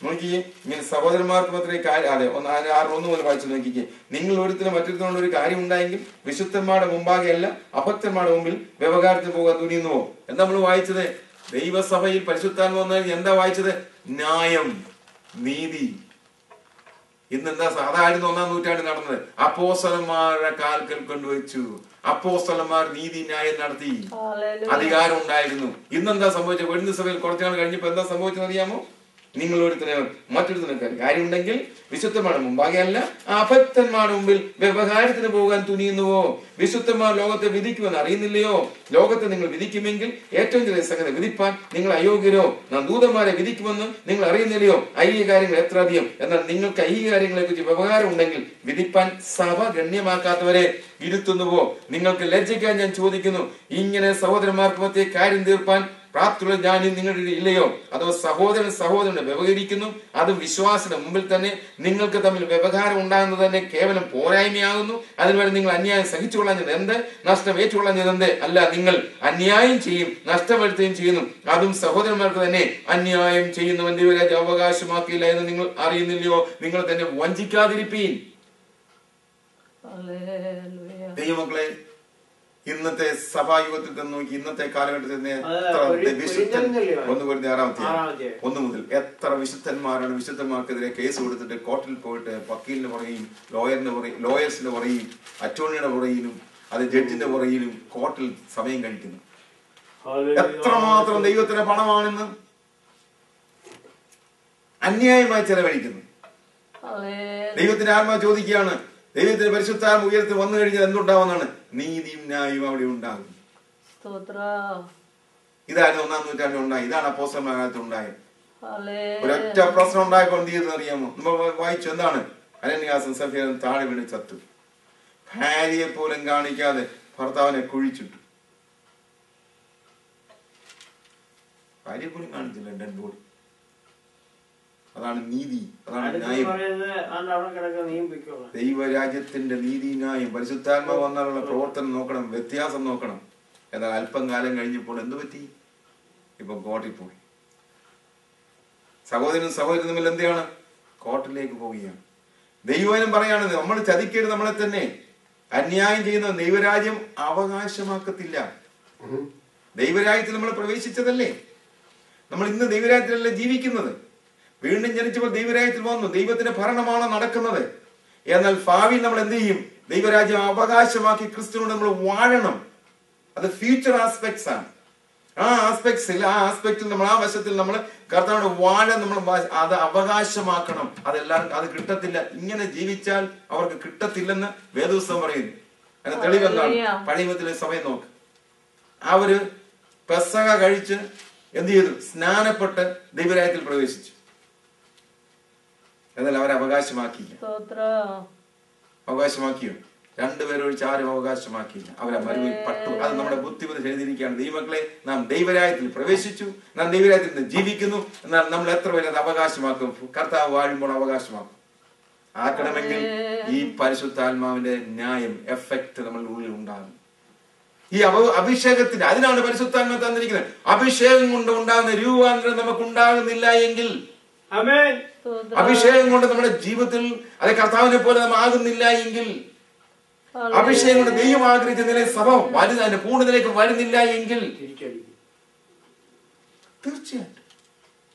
നോക്കിയേ, ഇങ്ങനെ സഹോദരന്മാർക്ക് മാത്രമേ അതെ 6:1 മുതൽ വായിച്ചു നോക്കിക്കേ. നിങ്ങൾ ഒരുത്തിനും മറ്റൊരുത്തിനുള്ള ഒരു കാര്യം ഉണ്ടായെങ്കിൽ വിശുദ്ധന്മാരുടെ മുമ്പാകെ അല്ല അഭക്തന്മാരുടെ മുമ്പിൽ വ്യവഹാരത്തിന് പോകാൻ തുനിയുന്നുവോ? എന്താ നമ്മൾ വായിച്ചത്? ദൈവസഭയിൽ പരിശുദ്ധാത്മ വന്നാൽ എന്താ വായിച്ചത്? ന്യായം, നീതി. ഇന്ന് എന്താ? അതായിരുന്നു 1-ാം നൂറ്റാണ്ടിൽ നടന്നത്. അപ്പോസ്തലന്മാരുടെ കാൽക്കൽ കൊണ്ടുവച്ചു. അപ്പോസ്തലന്മാർ നീതി ന്യായം നടത്തി, അധികാരം ഉണ്ടായിരുന്നു. ഇന്നെന്താ സംഭവിച്ചത്? വെടിഞ്ഞ സഭയിൽ കുറച്ചു നാൾ കഴിഞ്ഞപ്പോ എന്താ സംഭവിച്ചത് അറിയാമോ? നിങ്ങൾ ഒരുത്തനെ മറ്റൊരുത്തനൊക്കെ കാര്യമുണ്ടെങ്കിൽ വിശുദ്ധന്മാരുടെ മുമ്പാകെയല്ല അഭക്തന്മാരുടെ മുമ്പിൽ വ്യവഹാരത്തിന് പോകാൻ തുനിയുന്നുവോ? വിശുദ്ധന്മാർ ലോകത്തെ വിധിക്കുമെന്ന് അറിയുന്നില്ലയോ? ലോകത്തെ നിങ്ങൾ വിധിക്കുമെങ്കിൽ ഏറ്റവും ചെറിയ സംഗതി വിധിപ്പാൻ നിങ്ങൾ അയോഗ്യരോ? നാം ദൂതന്മാരെ വിധിക്കുമെന്ന് നിങ്ങൾ അറിയുന്നില്ലയോ? ഐഹിക കാര്യങ്ങൾ എത്ര അധികം! എന്നാൽ നിങ്ങൾക്ക് ഐഹിക കാര്യങ്ങളെ കുറിച്ച് വ്യവഹാരം ഉണ്ടെങ്കിൽ വിധിപ്പാൻ സഭ ഗണ്യമാക്കാത്തവരെ ഇരുത്തുന്നുവോ? നിങ്ങൾക്ക് ലജ്ജിക്കാൻ ഞാൻ ചോദിക്കുന്നു. ഇങ്ങനെ സഹോദരന്മാർക്ക് മധ്യേ കാര്യം തീർപ്പാൻ പ്രാപ്തിയുള്ള ജ്ഞാനി നിങ്ങളുടെ ഇല്ലയോ? അതോ സഹോദരൻ സഹോദരനെ വ്യവഹരിക്കുന്നു, അതും വിശ്വാസത്തിന്റെ മുമ്പിൽ തന്നെ. നിങ്ങൾക്ക് തമ്മിൽ വ്യവഹാരം ഉണ്ടാകുന്നത് തന്നെ കേവലം പോരായ്മയാകുന്നു. അതിനുവേണ്ടി നിങ്ങൾ അന്യായം സഹിച്ചുകൊള്ളാഞ്ഞത് എന്ത്? നഷ്ടം ഏറ്റുകൊള്ളാഞ്ഞത് എന്ത്? അല്ല, നിങ്ങൾ അന്യായം ചെയ്യും, നഷ്ടപ്പെടുത്തുകയും ചെയ്യുന്നു, അതും സഹോദരന്മാർക്ക് തന്നെ അന്യായം ചെയ്യുന്നവൻ ദൈവരാജ്യം അവകാശമാക്കിയില്ല എന്ന് നിങ്ങൾ അറിയുന്നില്ലയോ? നിങ്ങൾ തന്നെ വഞ്ചിക്കാതിരിപ്പീൻ. ദൈവമക്കളെ, ഇന്നത്തെ സഭായുഗത്തിൽ തന്നെ നോക്കി, ഇന്നത്തെ കാലഘട്ടത്തിൽ ഒന്ന് മുതൽ എത്ര വിശുദ്ധന്മാരാണ് വിശുദ്ധന്മാർക്കെതിരെ കേസ് കൊടുത്തിട്ട് കോർട്ടിൽ പോയിട്ട് വക്കീലിന് പുറകെയും ലോയേഴ്സിന്റെ പുറകെയും അറ്റോർണിയുടെ പുറകിലും അത് ജഡ്ജിന്റെ പുറകിലും കോർട്ടിൽ സമയം കഴിക്കുന്നു. എത്രമാത്രം ദൈവത്തിന്റെ പണമാണെന്ന് അന്യായമായി ചെലവഴിക്കുന്നു. ദൈവത്തിന്റെ ആത്മാ ചോദിക്കുകയാണ്, ദൈവത്തിന്റെ പരിശുദ്ധാത്മ ഉയരത്തിൽ വന്നു കഴിഞ്ഞാൽ എന്തുണ്ടാവുന്നതാണ്? നീതിയും ന്യായവും അവിടെ ഉണ്ടാകും. ഇതായിരുന്നു 1-ാം നൂറ്റാണ്ടിൽ ഉണ്ടായി. ഇതാണ് അപ്പോസ്തലന്മാരുടെ കാലത്ത് ഉണ്ടായത്. ഒരൊറ്റ പ്രശ്നം ഉണ്ടായപ്പോൾ എന്ത് ചെയ്തെന്ന് അറിയാമോ? നമ്മൾ വായിച്ചു. എന്താണ്? അനന്യാസും സഫീറും താഴെ വീണ് ചത്തു. ഭാര്യയെ പോലും കാണിക്കാതെ ഭർത്താവിനെ കുഴിച്ചിട്ടു. ഭാര്യയെ പോലും കാണിച്ചില്ല, ഡെഡ് ബോഡി. അതാണ് നീതി, അതാണ് ന്യായം. ദൈവരാജ്യത്തിന്റെ നീതി ന്യായം. പരിശുദ്ധാത്മാവ് വന്നാലുള്ള പ്രവർത്തനം നോക്കണം, വ്യത്യാസം നോക്കണം. എന്നാൽ അല്പം കാലം കഴിഞ്ഞപ്പോൾ എന്തു പറ്റി? ഇപ്പൊ കോർട്ടിൽ പോയി. സഹോദരനും സഹോദരനും തമ്മിൽ എന്താണ്? കോർട്ടിലേക്ക് പോവുകയാണ്. ദൈവനും പറയാണ്, നമ്മൾ ചതിക്കരുത് നമ്മളെ തന്നെ. അന്യായം ചെയ്യുന്ന ദൈവരാജ്യം അവകാശമാക്കത്തില്ല. ദൈവരാജ്യത്തിൽ നമ്മൾ പ്രവേശിച്ചതല്ലേ? നമ്മൾ ഇന്ന് ദൈവരാജ്യത്തിലല്ലേ ജീവിക്കുന്നത്? വീണ്ടും ജനിച്ചപ്പോൾ ദൈവരാജ്യത്തിൽ വന്നു. ദൈവത്തിന്റെ ഭരണമാണ് നടക്കുന്നത്. എന്നാൽ ഭാവിയിൽ നമ്മൾ എന്ത് ചെയ്യും? ദൈവരാജ്യം അവകാശമാക്കി ക്രിസ്തുവിനോട് നമ്മൾ വാഴണം. അത് ഫ്യൂച്ചർ ആസ്പെക്ട്സ് ആണ്. ആ ആസ്പെക്റ്റിൽ നമ്മൾ, ആ വശത്തിൽ നമ്മൾ കർത്താവിനോട് വാഴാൻ നമ്മൾ അത് അവകാശമാക്കണം. അതെല്ലാവർക്കും അത് കിട്ടത്തില്ല. ഇങ്ങനെ ജീവിച്ചാൽ അവർക്ക് കിട്ടത്തില്ലെന്ന് വേദപുസ്തകം പറയുന്നു. അതിന് തെളിവെന്താണ്? പഴയ സമയം നോക്ക്. അവര് പെസഹ കഴിച്ച് എന്ത് ചെയ്തു? സ്നാനപ്പെട്ട് ദൈവരാജ്യത്തിൽ പ്രവേശിച്ചു. എന്നാൽ അവർ അവകാശമാക്കിയില്ല. അവകാശമാക്കിയോ? രണ്ടുപേരൊഴിച്ച് ആരും അവകാശമാക്കിയില്ല. അവരെ മരുവിൽ പട്ടു. അത് നമ്മുടെ ബുദ്ധിമുട്ട് എഴുതിയിരിക്കുകയാണ്. ദൈവമക്കളെ, നാം ദൈവരാജ്യത്തിൽ പ്രവേശിച്ചു, നാം ദൈവരാജ്യത്തിൽ നിന്ന് ജീവിക്കുന്നു. എന്നാൽ നമ്മൾ എത്ര പേര് അത് അവകാശമാക്കും? കർത്താവ് വാഴുമ്പോൾ അവകാശമാക്കും. ആക്കണമെങ്കിൽ ഈ പരിശുദ്ധാത്മാവിന്റെ ന്യായം, എഫക്ട് നമ്മളുടെ ഉള്ളിൽ ഉണ്ടാകും. ഈ അഭിഷേകത്തിന്റെ, അതിനാണ് പരിശുദ്ധാത്മാവ് തന്നിരിക്കുന്നത്. അഭിഷേകം കൊണ്ട് ഉണ്ടാകുന്ന രൂപാന്തരം നമുക്ക് ഉണ്ടാകുന്നില്ല എങ്കിൽ, അഭിഷേകം കൊണ്ട് നമ്മുടെ ജീവിതത്തിൽ അത് കർത്താവിനെ പോലെ നാം ആകുന്നില്ല എങ്കിൽ, അഭിഷേകം കൊണ്ട് ദൈവം ആഗ്രഹിച്ച നിലയിൽ സഭ വലുതാൻ പൂർണ്ണതയിലേക്ക് വരുന്നില്ല എങ്കിൽ, തീർച്ചയായിട്ടും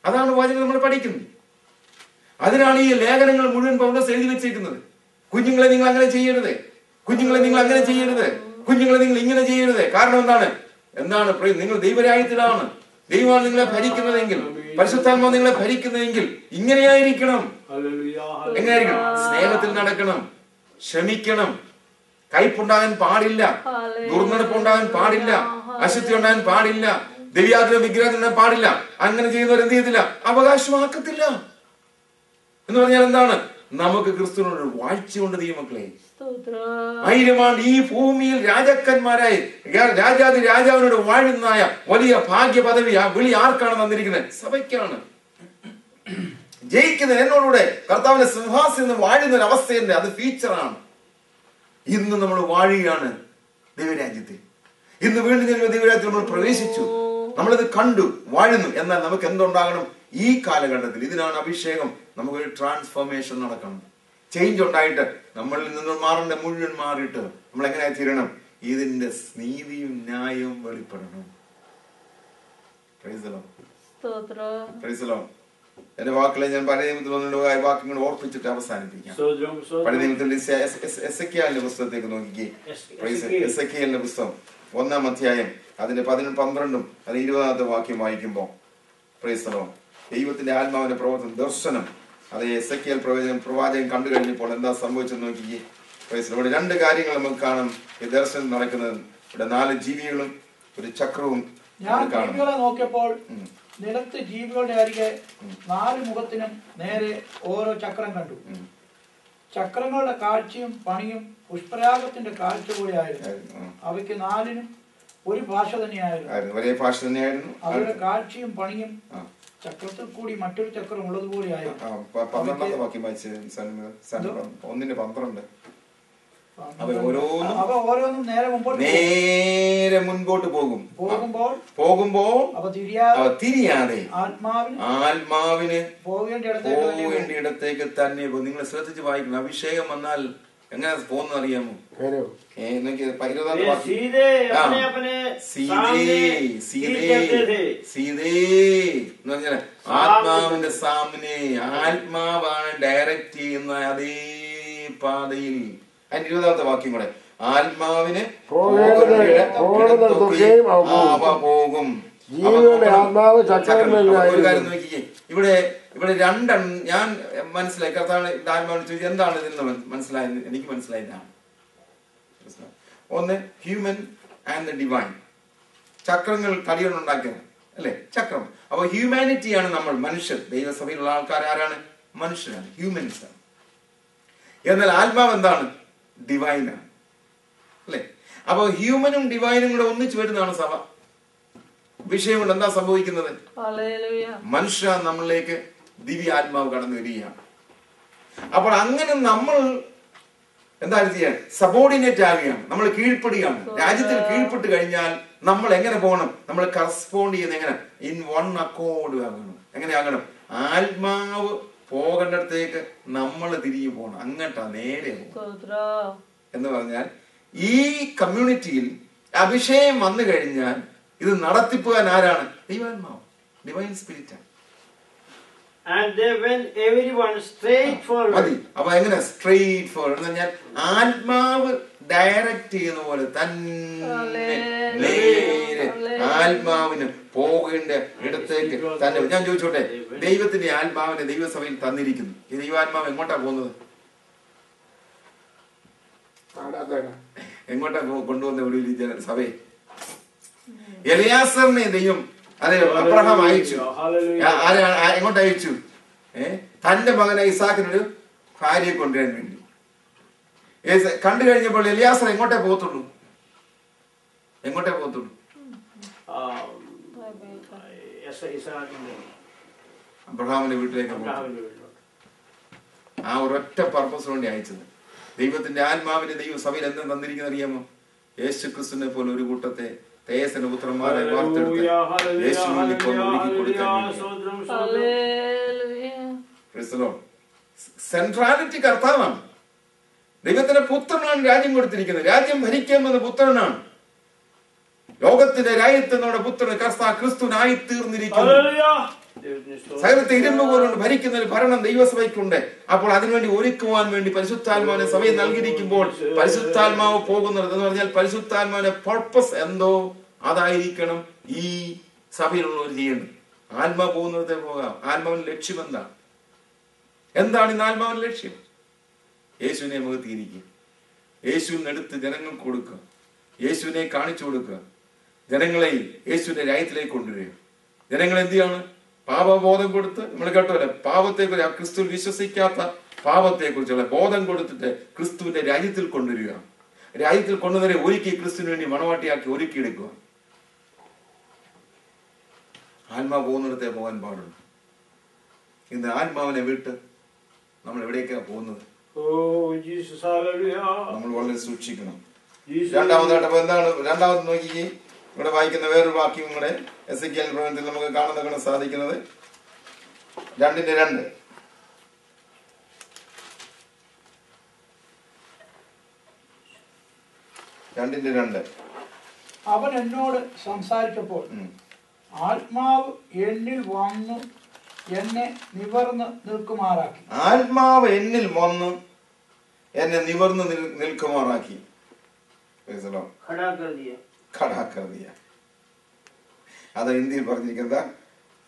അതാണ് വചനം നമ്മൾ പഠിക്കുന്നത്. അതിനാണ് ഈ ലേഖനങ്ങൾ മുഴുവൻ പൗലോസ് എഴുതി വെച്ചിരിക്കുന്നത്. കുഞ്ഞുങ്ങളെ നിങ്ങൾ അങ്ങനെ ചെയ്യരുത്, കുഞ്ഞുങ്ങളെ നിങ്ങൾ അങ്ങനെ ചെയ്യരുത്, കുഞ്ഞുങ്ങളെ നിങ്ങൾ ഇങ്ങനെ ചെയ്യരുത്. കാരണം എന്താണ് നിങ്ങൾ ദൈവരാജ്യത്തിലാണ്. ദൈവമാണ് നിങ്ങളെ ഭരിക്കുന്നതെങ്കിൽ, പരിശുദ്ധാത്മാവ് നിങ്ങളെ ഭരിക്കുന്നതെങ്കിൽ ഇങ്ങനെയായിരിക്കണം. എങ്ങനെയായിരിക്കണം? സ്നേഹത്തിൽ നടക്കണം, ക്ഷമിക്കണം, കയ്പുണ്ടാകാൻ പാടില്ല, ദുർനടപ്പുണ്ടാകാൻ പാടില്ല, അശുദ്ധി ഉണ്ടാകാൻ പാടില്ല, ദൈവാഗ്രഹ വിഗ്രഹം പാടില്ല. അങ്ങനെ ചെയ്യുന്നവർ എന്ത് ചെയ്യത്തില്ല? അവകാശമാക്കത്തില്ല. എന്ന് പറഞ്ഞാൽ എന്താണ്? നമുക്ക് ക്രിസ്തുവിനോട് വാഴ്ചയുണ്ട്. ദൈവമക്കളെ, 1000 ആണ്ട് ഈ ഭൂമിയിൽ രാജാക്കന്മാരായി രാജാതി രാജാവിനോട് വാഴുന്നതായ വലിയ ഭാഗ്യ പദവി, ആ വിളി ആർക്കാണ് തന്നിരിക്കുന്നത്? സഭയ്ക്കാണ്. ജയിക്കുന്നത് എന്നോടുകൂടെ കർത്താവിന്റെ സിംഹാസനം വാഴുന്ന ഒരു അവസ്ഥയുണ്ട്. അത് ഫീച്ചറാണ്. ഇന്ന് നമ്മൾ വാഴുകയാണ് ദൈവരാജ്യത്തിൽ. ഇന്ന് വീണ്ടും ദൈവരാജ്യത്തിൽ നമ്മൾ പ്രവേശിച്ചു, നമ്മളിത് കണ്ടു, വാഴുന്നു. എന്നാൽ നമുക്ക് എന്തുണ്ടാകണം? ഈ കാലഘട്ടത്തിൽ ഇതിനാണ് അഭിഷേകം. നമുക്കൊരു ട്രാൻസ്ഫോർമേഷൻ നടക്കണം. ചേഞ്ച് ഉണ്ടായിട്ട് നമ്മളിൽ നിന്ന് മാറേണ്ട മുഴുവൻ മാറിയിട്ട് നമ്മൾ എങ്ങനെ തീരണം? ഇതിന്റെ നീതിയും ന്യായവും വെളിപ്പെടണം. എന്റെ വാക്കുകളെ ഞാൻ പഴയ നിയമത്തിൽ ഒന്നുകൊണ്ട് വാക്യങ്ങൾ ഓർപ്പിച്ചിട്ട് അവസാനിപ്പിക്കാം. പഴയ നിയമത്തിൽ എസെക്കിയാലിന്റെ പുസ്തകത്തേക്ക് നോക്കിക്കേ. എസെക്കിയാലിന്റെ പുസ്തകം 1-ാം അധ്യായം അതിന്റെ 12 അത് 20-ാമത്തെ വാക്യം വായിക്കുമ്പോ പ്രൈസ് ദി ലോർഡ്, ദൈവത്തിന്റെ ആത്മാവിന്റെ പ്രവർത്തനം ദർശനം അത് എസെക്കിയാൽ പ്രവാചകൻ കണ്ടു കഴിഞ്ഞപ്പോൾ എന്താ സംഭവിച്ചെന്ന് നോക്കിക്കേ. പ്രൈസ് ദി ലോർഡ്, 2 കാര്യങ്ങൾ നമുക്ക് കാണാം ഈ ദർശനം നടക്കുന്നത്. ഇവിടെ 4 ജീവികളും ഒരു ചക്രവും നോക്കിയപ്പോൾ നിലത്ത് ജീവികളുടെ അരികെ 4 മുഖത്തിനും നേരെ ഓരോ ചക്രം കണ്ടു. ചക്രങ്ങളുടെ കാഴ്ചയും പണിയും പുഷ്പരാഗത്തിന്റെ കാഴ്ച പോലെയായിരുന്നു. അവയ്ക്ക് 4നും ഒരു ഭാഷ തന്നെയായിരുന്നു. അവരുടെ കാഴ്ചയും പണിയും ചക്രത്തിൽ കൂടി മറ്റൊരു ചക്രം ഉള്ളതുപോലെയായിരുന്നു. 12 അവ ഓരോന്നും നേരെ മുൻപോട്ട് പോകുമ്പോൾ അവ തിരിയാതെ ആത്മാവിന് പോകേണ്ടിടത്തേക്ക് തന്നെ. നിങ്ങൾ ശ്രദ്ധിച്ച് വായിക്കണം. അഭിഷേകം വന്നാൽ എങ്ങനെ പോകുന്ന അറിയാമോ? ആത്മാവിന്റെ സാമനെ ആത്മാവാണ് ഡയറക്റ്റ് ചെയ്യുന്ന അതേ പാതയിൽ. അതിന്റെ 20-ാമത്തെ വാക്യം കൂടെ, ആത്മാവിന് പോകും. ഒരു കാര്യം നോക്കിക്കേ, ഇവിടെ 2 ഞാൻ മനസ്സിലായി. കർത്താവ് ആത്മാവിനെ ചോദിച്ചു എന്താണ് ഇതിൽ മനസ്സിലായത്? എനിക്ക് മനസ്സിലായതാണ്. ഒന്ന് ഹ്യൂമൻ ആൻഡ് ദ ഡിവൈൻ. ചക്രങ്ങൾ തടികൊണ്ടുണ്ടാക്കിയത് അല്ലെ ചക്രം. അപ്പൊ ഹ്യൂമാനിറ്റിയാണ് നമ്മൾ, മനുഷ്യർ. ദൈവസഭയിലുള്ള ആൾക്കാർ ആരാണ്? മനുഷ്യരാണ്, ഹ്യൂമൻസ് ആണ്. എന്നാൽ ആത്മാവ് എന്താണ്? ഡിവൈനാണ് അല്ലെ. അപ്പൊ ഹ്യൂമനും ഡിവൈനും കൂടെ ഒന്നിച്ചു വരുന്നതാണ് സഭ. വിഷയം കൊണ്ട് എന്താ സംഭവിക്കുന്നത്? മനുഷ്യ നമ്മളിലേക്ക് ദിവ്യ ആത്മാവ് കടന്നു വരികയാണ്. അപ്പോൾ അങ്ങനെ നമ്മൾ എന്താണ് ചെയ്യാൻ? സബോർഡിനേറ്റ് ആവുകയാണ്, നമ്മൾ കീഴ്പ്പെടുകയാണ്. രാജ്യത്തിൽ കീഴ്പ്പെട്ട് കഴിഞ്ഞാൽ നമ്മൾ എങ്ങനെ പോകണം? നമ്മൾ കറസ്പോണ്ട് ചെയ്യുന്ന എങ്ങനെ? ഇൻ വൺ അക്കോർഡ് ആകണം. എങ്ങനെ ആകണം? ആത്മാവ് പോകേണ്ടടത്തേക്ക് നമ്മൾ തിരികെ പോകണം. അങ്ങോട്ടാ നേരെ എന്ന് പറഞ്ഞാൽ ഈ കമ്മ്യൂണിറ്റിയിൽ അഭിഷേകം വന്നു കഴിഞ്ഞാൽ ഇത് നടത്തിപ്പോകാൻ ആരാണ്? ദൈവാത്മാവ്, ഡിവൈൻ സ്പിരിറ്റ്. അപ്പൊ എങ്ങനെ സ്ട്രെയിറ്റ് ഫോർവേഡ് എന്ന് പറഞ്ഞാൽ ആത്മാവ് ഡയറക്റ്റ് ചെയ്യുന്ന പോലെ തന്നെ നേരെ ആത്മാവിന് പോകേണ്ട ഇടത്തേക്ക് തന്നെ. ഞാൻ ചോദിച്ചോട്ടെ, ദൈവത്തിന്റെ ആത്മാവിനെ ദൈവസഭയിൽ തന്നിരിക്കുന്നു. ഈ ദൈവാത്മാവ് എങ്ങോട്ടാ പോകുന്നത്? എങ്ങോട്ടാ കൊണ്ടുവന്ന ഒരു സഭയെ? എലിയാസറിനെ ദൈവം അതെ അബ്രഹാം അയച്ചു. എങ്ങോട്ട് അയച്ചു? തന്റെ മകനെ ഇസാക്കിനൊരു ഭാര്യയെ കൊണ്ടുവരാൻ വേണ്ടി. കണ്ടു കഴിഞ്ഞപ്പോൾ എലിയാസർ എങ്ങോട്ടേ പോകത്തുള്ളൂ? അബ്രഹാമിന്റെ വീട്ടിലേക്ക്. ആ ഒരൊറ്റ പർപ്പസ് വേണ്ടി അയച്ചത്. ദൈവത്തിന്റെ ആത്മാവിനെ ദൈവസഭയിൽ എന്താ തന്നിരിക്കുന്നത് അറിയാമോ? യേശു ക്രിസ്തുവിനെ പോലെ ഒരു കൂട്ടത്തെ തേജസ്സിന്റെ പുത്രന്മാരെ വാർത്തെടുത്ത് യേശുവിനെ കൊണ്ട് ഒരുക്കി കൊടുക്കാൻ. സെൻട്രാലിറ്റി കർത്താവാണ്. ദൈവത്തിന്റെ പുത്രനാണ് രാജ്യം കൊടുത്തിരിക്കുന്നത്. രാജ്യം ഭരിക്കാമെന്ന പുത്രനാണ്. ലോകത്തിന്റെ രാജ്യത്ത് നമ്മുടെ പുത്രൻ ക്രിസ്തുനായി തീർന്നിരിക്കുന്നു. സകലത്തെ ഇരുമ്പ് പോലുണ്ട് ഭരിക്കുന്ന ഒരു ഭരണം ദൈവസഭയ്ക്കുണ്ട്. അപ്പോൾ അതിനുവേണ്ടി ഒരുക്കുവാൻ വേണ്ടി പരിശുദ്ധാത്മാവിനെ സഭയെ നൽകിയിരിക്കുമ്പോൾ പരിശുദ്ധാത്മാവ് പോകുന്നത് എന്ന് പറഞ്ഞാൽ പരിശുദ്ധാത്മാവിന്റെ പർപ്പസ് എന്തോ അതായിരിക്കണം ഈ സഭയിലുള്ളവർ ചെയ്യുന്നത്. ആത്മാവ് പോകുന്നിടത്തെ പോകാം. ആത്മാവിന്റെ ലക്ഷ്യം എന്താണ് ഇന്ന് ആത്മാവിന്റെ ലക്ഷ്യം? യേശുവിനെ നമുക്ക് തിരിക്കുക, യേശുവിനെടുത്ത് ജനങ്ങൾക്ക് കൊടുക്കുക, യേശുവിനെ കാണിച്ചു കൊടുക്കുക, ജനങ്ങളെ യേശുവിന്റെ രാജ്യത്തിലേക്ക് കൊണ്ടുവരിക. ജനങ്ങൾ എന്ത് ചെയ്യാണ്? പാപബോധം കൊടുത്ത്, നമ്മൾ കേട്ടോലെ പാപത്തെക്കുറിച്ച്, ക്രിസ്തുവിൽ വിശ്വസിക്കാത്ത പാപത്തെ കുറിച്ചുള്ള ബോധം കൊടുത്തിട്ട് ക്രിസ്തുവിന്റെ രാജ്യത്തിൽ കൊണ്ടുവരിക. രാജ്യത്തിൽ കൊണ്ടുവരെ ഒരുക്കി ക്രിസ്തുവിന് വേണ്ടി മണവാട്ടിയാക്കി ഒരുക്കിയെടുക്കുക. ആത്മാവ് പോകുന്നിടത്തെ പോകാൻ പാടുള്ളൂ. ഇന്ന് ആത്മാവിനെ വിട്ട് നമ്മൾ എവിടേക്കാ പോകുന്നത്? നമ്മൾ വളരെ സൂക്ഷിക്കണം. രണ്ടാമതായിട്ട് എന്താണ്? രണ്ടാമത് നോക്കിക്കേ, ഇവിടെ വായിക്കുന്ന വേറൊരു വാക്യം കൂടെ എസെക്കിയേൽ പ്രവചനത്തിൽ നമുക്ക് കാണാൻ സാധിക്കുന്നത് 2:2. അവൻ എന്നോട് സംസാരിച്ചപ്പോൾ ആത്മാവ് എന്നിൽ വന്നു എന്നെ നിവർന്ന് നിൽക്കുമാറാക്കി. ആത്മാവ് എന്നിൽ വന്ന് എന്നെ നിവർന്ന് നിൽക്കുമാറാക്കി. ഖടാകർദിയ. അത് ഹിന്ദിയിൽ പറഞ്ഞിരിക്കുന്നത്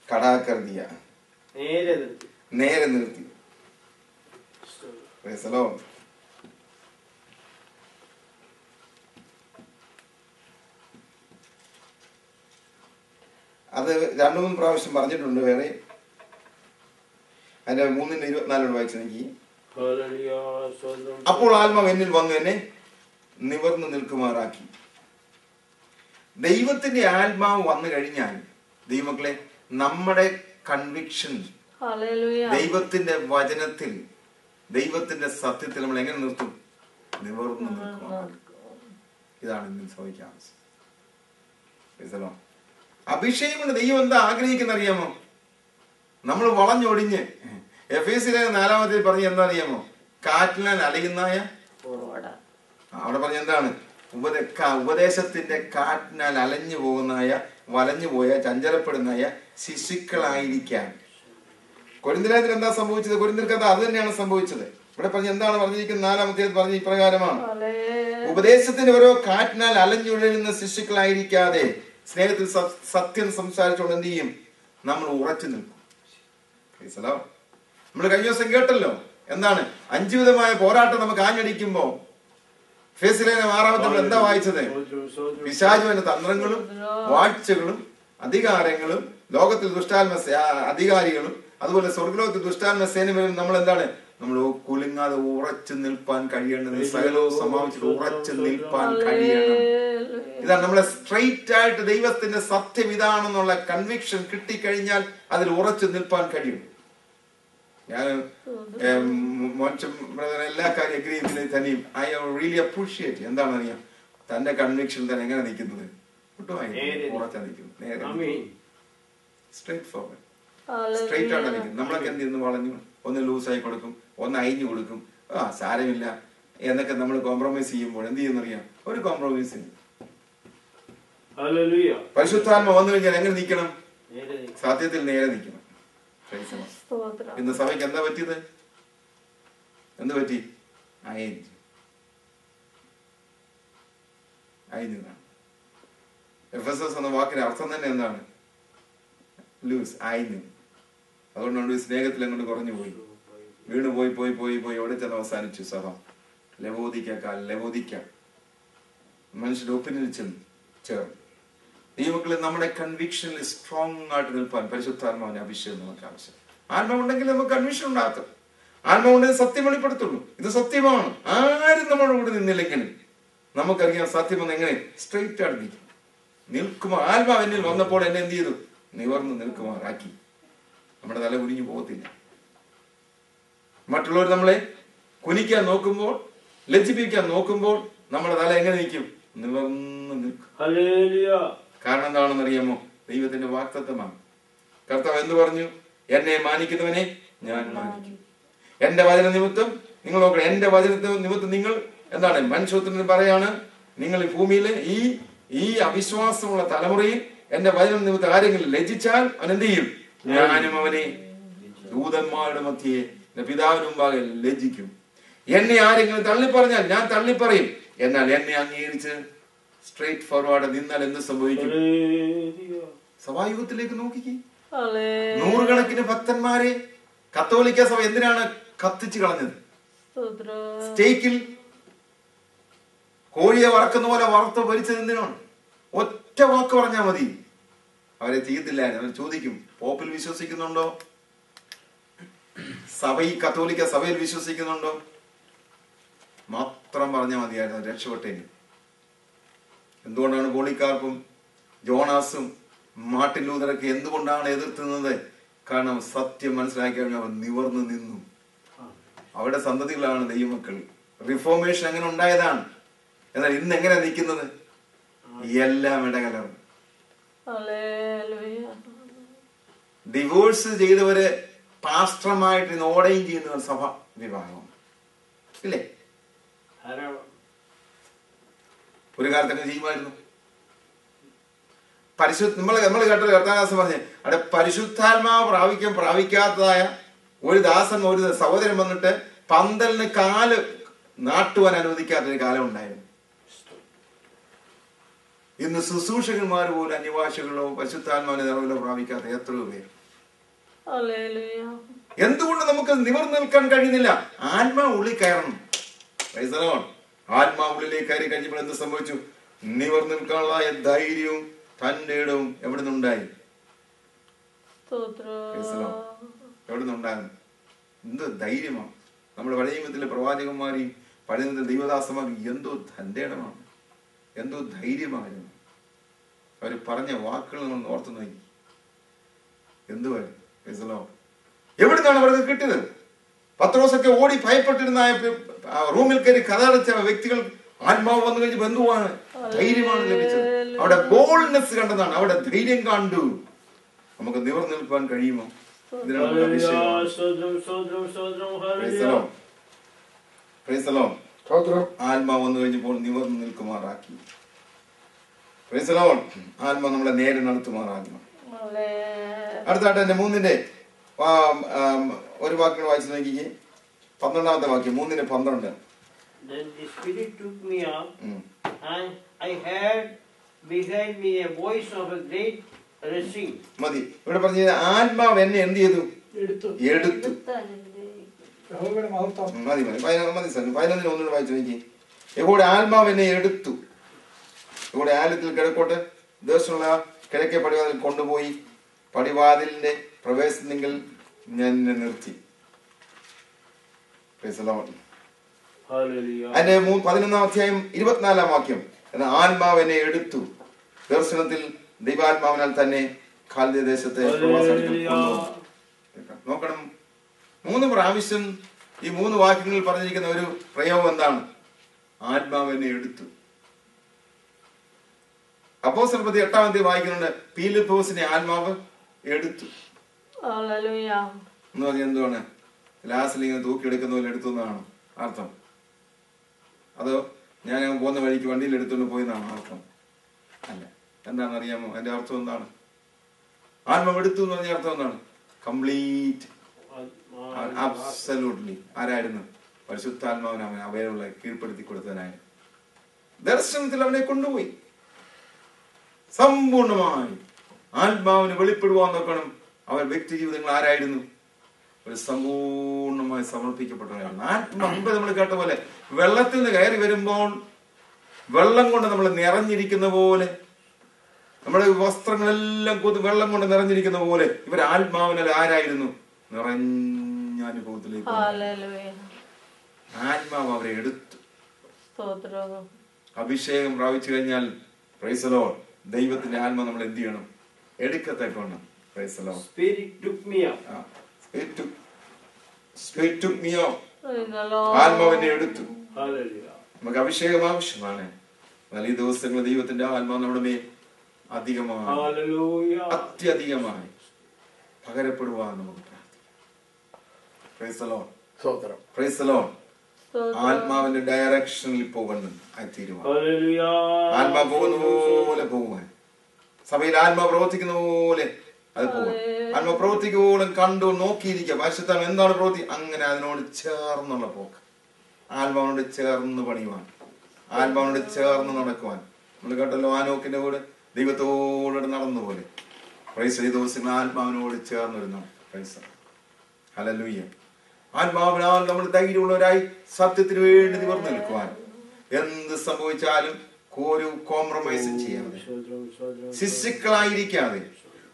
ഖടാകർദിയ, നേരെ നിർത്തി. അത് 2-3 പ്രാവശ്യം പറഞ്ഞിട്ടുണ്ട് വേറെ. അതിന്റെ 3:24 വായിച്ചെനിക്ക്. അപ്പോൾ ആത്മാവ് എന്നിൽ വന്നു എന്നെ നിവർന്ന് നിൽക്കുമാറാക്കി. ദൈവത്തിന്റെ ആത്മാവ് വന്നു കഴിഞ്ഞാൽ ദൈവമക്കളെ, നമ്മുടെ കൺവിക്ഷൻ ദൈവത്തിന്റെ വചനത്തിൽ, ദൈവത്തിന്റെ സത്യത്തിൽ നമ്മൾ എങ്ങനെ നിർത്തും? നിവർന്ന് നിൽക്കുമാറാക്കും. ഇതാണ് ഇന്ന് സംഭവിക്കാൻ. അഭിഷേകം കൊണ്ട് ദൈവം എന്താ ആഗ്രഹിക്കുന്ന അറിയാമോ? നമ്മൾ വളഞ്ഞൊടിഞ്ഞ് എഫേസ്യരുടെ 4-ാമത്തെ പറഞ്ഞ എന്താ അറിയാമോ? കാറ്റിനാൽ അലയുന്നായ, അവിടെ പറഞ്ഞ എന്താണ്? ഉപദേശത്തിന്റെ കാറ്റിനാൽ അലഞ്ഞു പോകുന്നായ, വലഞ്ഞുപോയ, ചഞ്ചലപ്പെടുന്നായ ശിശുക്കളായിരിക്കാൻ. കൊരിന്ത്യത്തിൽ എന്താ സംഭവിച്ചത്? കൊരിന്ത്യർക്ക് അത് തന്നെയാണ് സംഭവിച്ചത്. ഇവിടെ പറഞ്ഞ എന്താണ് പറഞ്ഞിരിക്കുന്നത്? 4-ാമത്തെ പറഞ്ഞ ഇപ്രകാരമാണ്: ഉപദേശത്തിന്റെ ഓരോ കാറ്റിനാൽ അലഞ്ഞുഴലുന്ന ശിശുക്കളായിരിക്കാതെ സ്നേഹത്തിൽ സത്യം സംസാരിച്ചുകൊണ്ട് എന്ത് ചെയ്യും? നമ്മൾ ഉറച്ചു നിൽക്കും. നമ്മൾ കഴിഞ്ഞ ദിവസം കേട്ടല്ലോ എന്താണ്? 5 വിധമായ പോരാട്ടം നമുക്ക് ആഞ്ഞടിക്കുമ്പോ ഫേസിലേനെ 6-ാമത്തെ എന്താ വായിച്ചത്? പിശാചുവിന്റെ തന്ത്രങ്ങളും വാഴ്ചകളും അധികാരങ്ങളും ലോകത്തിൽ ദുഷ്ടാത്മ അധികാരികളും അതുപോലെ സ്വർഗ്ഗലോകത്തിൽ ദുഷ്ടാത്മ സേനകളിലും നമ്മൾ എന്താണ്? നമ്മൾ കുലുങ്ങാതെ ഉറച്ചു നിൽപ്പാൻ കഴിയേണ്ടത്. സകലവും സമാപിച്ചിട്ട് ഉറച്ചു നിൽപ്പാൻ കഴിയണം. ഇതാണ് നമ്മളെ സ്ട്രെയിറ്റ് ആയിട്ട് ദൈവത്തിന്റെ സത്യം ഇതാണെന്നുള്ള കൺവിക്ഷൻ കിട്ടിക്കഴിഞ്ഞാൽ അതിൽ ഉറച്ചു നിൽപ്പാൻ കഴിയും. ഞാൻ എല്ലാ കാര്യം അഗ്രി ചെയ്യുന്നതിൽ തന്നെയും ഐ റിയലി അപ്രീഷിയേറ്റ്. എന്താണെന്ന് അറിയാം, തന്റെ കൺവിക്ഷൻ തന്നെ എങ്ങനെ നിൽക്കുന്നത്? ഉറച്ചാ നിൽക്കുന്നത്, നേരെ സ്ട്രെയിറ്റ് ഫോർവേഡ്, സ്ട്രെയിറ്റ് ആയിട്ടാണ് നിൽക്കുന്നത്. നമ്മളൊക്കെ എന്ത് ചെയ്യുന്നു? വളഞ്ഞു, ഒന്ന് ലൂസായി കൊടുക്കും, ഒന്ന് അയഞ്ഞു കൊടുക്കും, സാരമില്ല എന്നൊക്കെ നമ്മൾ കോംപ്രമൈസ് ചെയ്യുമ്പോൾ എന്ത് ചെയ്യുന്നറിയാം? ഒരു കോംപ്രമൈസ് ചെയ്യും. പരിശുദ്ധാത്മ വന്നു കഴിഞ്ഞാൽ എങ്ങനെ നിൽക്കണം? സത്യത്തിൽ നേരെ നിൽക്കണം. ഇന്ന് സഭയ്ക്ക് എന്താ പറ്റിയത്? എന്ത് പറ്റി? അയഞ്ഞതാണ്. എഫെസസ് എന്ന വാക്കിന്റെ അർത്ഥം തന്നെ എന്താണ്? ലൂസ്, അയഞ്ഞു. അതുകൊണ്ടാണ് സ്നേഹത്തിൽ അങ്ങോട്ട് കുറഞ്ഞു പോയി, വീണ് പോയി പോയി പോയി പോയി എവിടെ ചെന്ന് അവസാനിച്ചു സഭ? ലവോദിക്ക മനുഷ്യന്റെ ഒപ്പീനിയനിൽ ചെന്ന് ചേർന്നു. ദൈവമക്കളെ, നമ്മുടെ കൺവിക്ഷനിൽ സ്ട്രോങ് ആയിട്ട് നിൽപ്പാൻ പരിശുദ്ധാത്മാവിന്റെ അഭിഷേകം നമുക്ക് ആവശ്യം. ആത്മാവുണ്ടെങ്കിൽ നമുക്ക് കൺവിക്ഷൻ ഉണ്ടാകത്തും. ആത്മാവുണ്ടെങ്കിൽ സത്യം വെളിപ്പെടുത്തുള്ളൂ. ഇത് സത്യമാണ്. ആരും നമ്മുടെ കൂടെ നിന്നില്ലെങ്കിലും നമുക്കറിയാം സത്യമെന്ന്. എങ്ങനെ? സ്ട്രെയിറ്റ് ആയിട്ട് നിൽക്കുമാർ. ആത്മാവ് എന്നിൽ വന്നപ്പോൾ എന്നെ എന്ത് ചെയ്തു? നിവർന്ന് നിൽക്കുമാറാക്കി. നമ്മുടെ തല കുനിഞ്ഞു പോകത്തില്ല. മറ്റുള്ളവർ നമ്മളെ കുനിക്കാൻ നോക്കുമ്പോൾ, ലജ്ജിപ്പിക്കാൻ നോക്കുമ്പോൾ നമ്മുടെ തല എങ്ങനെ നിൽക്കും? നിവർന്ന് നിൽക്കും. കാരണം എന്താണെന്ന് അറിയാമോ? ദൈവത്തിന്റെ വാഗ്ദത്തമാണ്. കർത്താവ് എന്ത് പറഞ്ഞു? എന്നെ മാനിക്കുന്നവനെ ഞാൻ മാനിക്കും. എന്റെ വചന നിമിത്തം നിങ്ങൾ നോക്കണം. എന്റെ വചന നിമിത്തം നിങ്ങൾ എന്താണ്? മനുഷ്യത്തിന് പറയാണ്, നിങ്ങൾ ഈ ഭൂമിയിലെ ഈ അവിശ്വാസമുള്ള തലമുറയിൽ എന്റെ വചന നിമിത്തം ആരെങ്കിലും ലജ്ജിച്ചാൽ അവൻ എന്ത് ചെയ്യും? ഞാനും അവനെ ദൂതന്മാരുടെ മധ്യേ പിതാവിന് മുമ്പാകെ ലജ്ജിക്കും. എന്നെ ആരെങ്കിലും തള്ളിപ്പറഞ്ഞാൽ ഞാൻ തള്ളിപ്പറയും. എന്നാൽ എന്നെ അംഗീകരിച്ച് സ്ട്രെയിറ്റ് ഫോർവേഡ് നിന്നാൽ എന്ത് സംഭവിക്കും? സഭായുഗത്തിലേക്ക് നോക്കിക്കേ. 100 കണക്കിന് ഭക്തന്മാരെ കത്തോലിക്ക സഭ എന്തിനാണ് കത്തിച്ചു കളഞ്ഞത്? സ്റ്റേക്കിൽ കോഴിയെ വറക്കുന്ന പോലെ വറുത്ത് പൊരിച്ചത് എന്തിനാണ്? ഒറ്റ വാക്ക് പറഞ്ഞാൽ മതി, അവരെ ചെയ്യത്തില്ലായിരുന്നു. അവർ ചോദിക്കും, പോപ്പിൽ വിശ്വസിക്കുന്നുണ്ടോ? ഈ കത്തോലിക്ക സഭയിൽ വിശ്വസിക്കുന്നുണ്ടോ? മാത്രം പറഞ്ഞാൽ മതിയായിരുന്നു, രക്ഷപ്പെട്ടേന്. എന്തുകൊണ്ടാണ് പോളിക്കാർപ്പും ജോണാസും മാർട്ടിൻ ലൂതറൊക്കെ എന്തുകൊണ്ടാണ് എതിർത്തുന്നത്? കാരണം സത്യം മനസ്സിലാക്കി കഴിഞ്ഞാൽ അവർ നിവർന്നു നിന്നു. അവരുടെ സന്തതികളാണ് ദൈവമക്കൾ. റിഫോർമേഷൻ അങ്ങനെ ഉണ്ടായതാണ്. എന്നാൽ ഇന്ന് എങ്ങനെ നിൽക്കുന്നത്? എല്ലാം ഇടകലർന്നു. ഡിവോഴ്സ് ചെയ്തവര് പാസ്റ്റർമായിട്ട് ഇന്ന് ഓടയും ചെയ്യുന്നവർ സഭ വിവാഹം ഇല്ലേ? ഒരു കാലത്തൊക്കെ ചെയ്യുമായിരുന്നു. നമ്മൾ കേട്ടത് കർത്താദാസൻ പറഞ്ഞ് അവിടെ പരിശുദ്ധാത്മാവ് പ്രാപിക്കാത്തതായ ഒരു ദാസൻ ഒരു സഹോദരൻ വന്നിട്ട് പന്തലിന് കാല് നാട്ടുവാൻ അനുവദിക്കാത്തൊരു കാലം ഉണ്ടായിരുന്നു. ഇന്ന് ശുശ്രൂഷകന്മാർ പോലും അന്യഭാഷകളോ പരിശുദ്ധാത്മാവിനെ നിറവിലോ പ്രാപിക്കാത്ത എത്രയോ പേര്. എന്തുകൊണ്ട് നമുക്ക് നിവർന്നു നിൽക്കാൻ കഴിയുന്നില്ല? ആത്മാവ് ഉള്ളിൽ കയറണം. ആത്മാവ് ഉള്ളിലേക്ക് കയറി കഴിഞ്ഞപ്പോൾ എന്ത് സംഭവിച്ചു? നിവർന്നു നിൽക്കാനുള്ളതായ ധൈര്യവും തന്റെ ഇടവും എവിടെ നിന്നുണ്ടായി? എവിടെ നിന്നുണ്ടാകും? എന്ത് ധൈര്യമാണ്! നമ്മുടെ പഴയ നിയമത്തിലെ പ്രവാചകന്മാരെയും പഴയ നിയമത്തിലെ ദൈവദാസന്മാരും എന്തോ തന്റെ ഇടമാണ്, എന്തോ ധൈര്യമായിരുന്നു. അവർ പറഞ്ഞ വാക്കുകൾ നമ്മൾ ഓർത്തു നോക്കി. എന്തുവായിരുന്നു? എവിടുന്നാണ് അവർക്ക് കിട്ടിയത്? പത്രോസൊക്കെ ഓടി ഭയപ്പെട്ടിരുന്ന റൂമിൽ കയറി കഥടച്ച വ്യക്തികൾ ആത്മാവ് വന്നു കഴിഞ്ഞ് ബന്ധുവാണ്, ധൈര്യമാണ് ലഭിച്ചത്. അവിടെ ബോൾഡ്നെസ് കണ്ടതാണ്, അവിടെ ധൈര്യം കണ്ടു. നമുക്ക് നിവർന്നു നിൽക്കാൻ കഴിയുമോ? ആത്മാവ് വന്നു കഴിഞ്ഞപ്പോൾ നിവർന്നു നിൽക്കുമാറാക്കി. ആത്മാവ് നമ്മളെ നേരെ നടത്തുമാറാക്കണം. അടുത്തായിട്ട് എന്റെ 3-ന്റെ ഒരു വാക്കുകൾ വായിച്ചു നോക്കിക്കേ. 12-ാമത്തെ വാക്യം, 3:12. Then the Spirit took me up, and I heard behind me a voice of a great rushing. മതി. ഇവിടെ പറഞ്ഞ ആത്മാവ് എന്നെ എന്ത് ചെയ്തു? എടുത്തു. മതി മതി മതി സാർ. 11 ഒന്നുകൂടെ വായിച്ചു നോക്കി. ഇവിടെ ആത്മാവ് എന്നെ എടുത്തു. ഇവിടെ ആലത്തിൽ കിഴക്കോട്ട് ദേശമുള്ള കിഴക്കേ പടിവാതിൽ കൊണ്ടുപോയി പടിവാതിലിന്റെ പ്രവേശനത്തിൽ ഞാൻ നിർത്തി. അതിന്റെ 11-ാം അധ്യായം 24-ാം വാക്യം. ആത്മാവ് എന്നെ എടുത്തു, ദർശനത്തിൽ ദൈവാത്മാവിനാൽ തന്നെ ഖാൽദയ ദേശത്തെ നോക്കണം. 3 പ്രാവശ്യം ഈ 3 വാക്യങ്ങളിൽ പറഞ്ഞിരിക്കുന്ന ഒരു പ്രയോഗം എന്താണ്? ആത്മാവ് എന്നെ എടുത്തു. അപ്പോസ്തലർ 8-ാം അധ്യായം വായിക്കുന്നുണ്ട്, പീലിപ്പോസിനെ ആത്മാവ് എടുത്തു എന്ന് പറഞ്ഞാൽ എന്തുവാണ്? ലാസ്റ്റിൽ ഇങ്ങനെ തൂക്കിയെടുക്കുന്ന പോലെ എടുത്തു എന്നാണ് അർത്ഥം. അതോ ഞാൻ പോകുന്ന വഴിക്ക് വണ്ടിയിൽ എടുത്തുകൊണ്ട് പോയെന്നാണ് അർത്ഥം? അല്ല. എന്താണെന്ന് അറിയാമോ അതിന്റെ അർത്ഥം? എന്താണ് ആത്മാവ് എടുത്തു എന്ന് പറഞ്ഞ അർത്ഥം? എന്താണ്? Complete, absolutely. ആരായിരുന്നു? പരിശുദ്ധാത്മാവിനെ അവൻ അവയുള്ള കീഴ്പ്പെടുത്തി കൊടുത്തതിനായിരുന്നു. ദർശനത്തിൽ അവനെ കൊണ്ടുപോയി സമ്പൂർണമായി ആത്മാവിന് വെളിപ്പെടുവാൻ നോക്കണം. അവർ വ്യക്തി ജീവിതങ്ങൾ ആരായിരുന്നു? ഒരു സമ്പൂർണമായി സമർപ്പിക്കപ്പെട്ടവരാണ്. മുമ്പ് നമ്മൾ കേട്ട പോലെ വെള്ളത്തിൽ നിന്ന് കയറി വരുമ്പോൾ വെള്ളം കൊണ്ട് നമ്മൾ നിറഞ്ഞിരിക്കുന്ന പോലെ, നമ്മുടെ വസ്ത്രങ്ങളെല്ലാം വെള്ളം കൊണ്ട് നിറഞ്ഞിരിക്കുന്ന പോലെ ഇവർ ആത്മാവിനാൽ ആരായിരുന്നു? നിറഞ്ഞ അനുഭവത്തിലേക്ക് ആത്മാവ് അവരെ എടുത്തു. അഭിഷേകം പ്രാപിച്ചു കഴിഞ്ഞാൽ പ്രൈസ് ദി ലോർഡ്, ദൈവത്തിന്റെ ആത്മാവ് നമ്മൾ എന്ത് ചെയ്യണം? എടുക്കത്തേക്കണം. Praise the lord. ആത്മാവിനെ എടുത്തു. നമുക്ക് അഭിഷേകം ആവശ്യമാണ്. എന്നാൽ ഈ ദിവസങ്ങളിൽ ദൈവത്തിന്റെ ആത്മാവ് നമ്മുടെ മേൽ അധികമായി, അത്യധികമായി പകരപ്പെടുവാൻ നമുക്ക് പ്രാർത്ഥിക്കാം. ആത്മാവിന്റെ ഡയറക്ഷനിൽ പോകണം തീരുമാനം. ആത്മാ പോകുന്ന പോലെ പോകാൻ, സഭയിൽ ആത്മാ പ്രവർത്തിക്കുന്ന പോലെ അത് പോകാൻ. ആത്മാ പ്രവർത്തിക്കോളം കണ്ടു നോക്കിയിരിക്കുക. പരിശുദ്ധാത്മാവ് എന്താണ് പ്രവൃത്തി? അങ്ങനെ അതിനോട് ചേർന്നുള്ള പോക്ക്. ആത്മാവിനോട് ചേർന്ന് പണിയുവാൻ, ആത്മാവിനോട് ചേർന്ന് നടക്കുവാൻ. നമ്മൾ കേട്ടല്ലോ ആനോക്കിന്റെ കൂടെ ദൈവത്തോടെ നടന്നു പോലെ. പ്രൈസ് ഈ ദിവസങ്ങൾ ആത്മാവിനോട് ചേർന്നിരുന്നു. Price hallelujah. ആത്മാവിനാൽ നമ്മൾ ധൈര്യമുള്ളവരായി സത്യത്തിന് വേണ്ടി നിവർന്നു നിൽക്കുവാൻ, എന്ത് സംഭവിച്ചാലും ഒരു കോംപ്രമൈസും ചെയ്യാതെ, ശിശുക്കളായിരിക്കാതെ,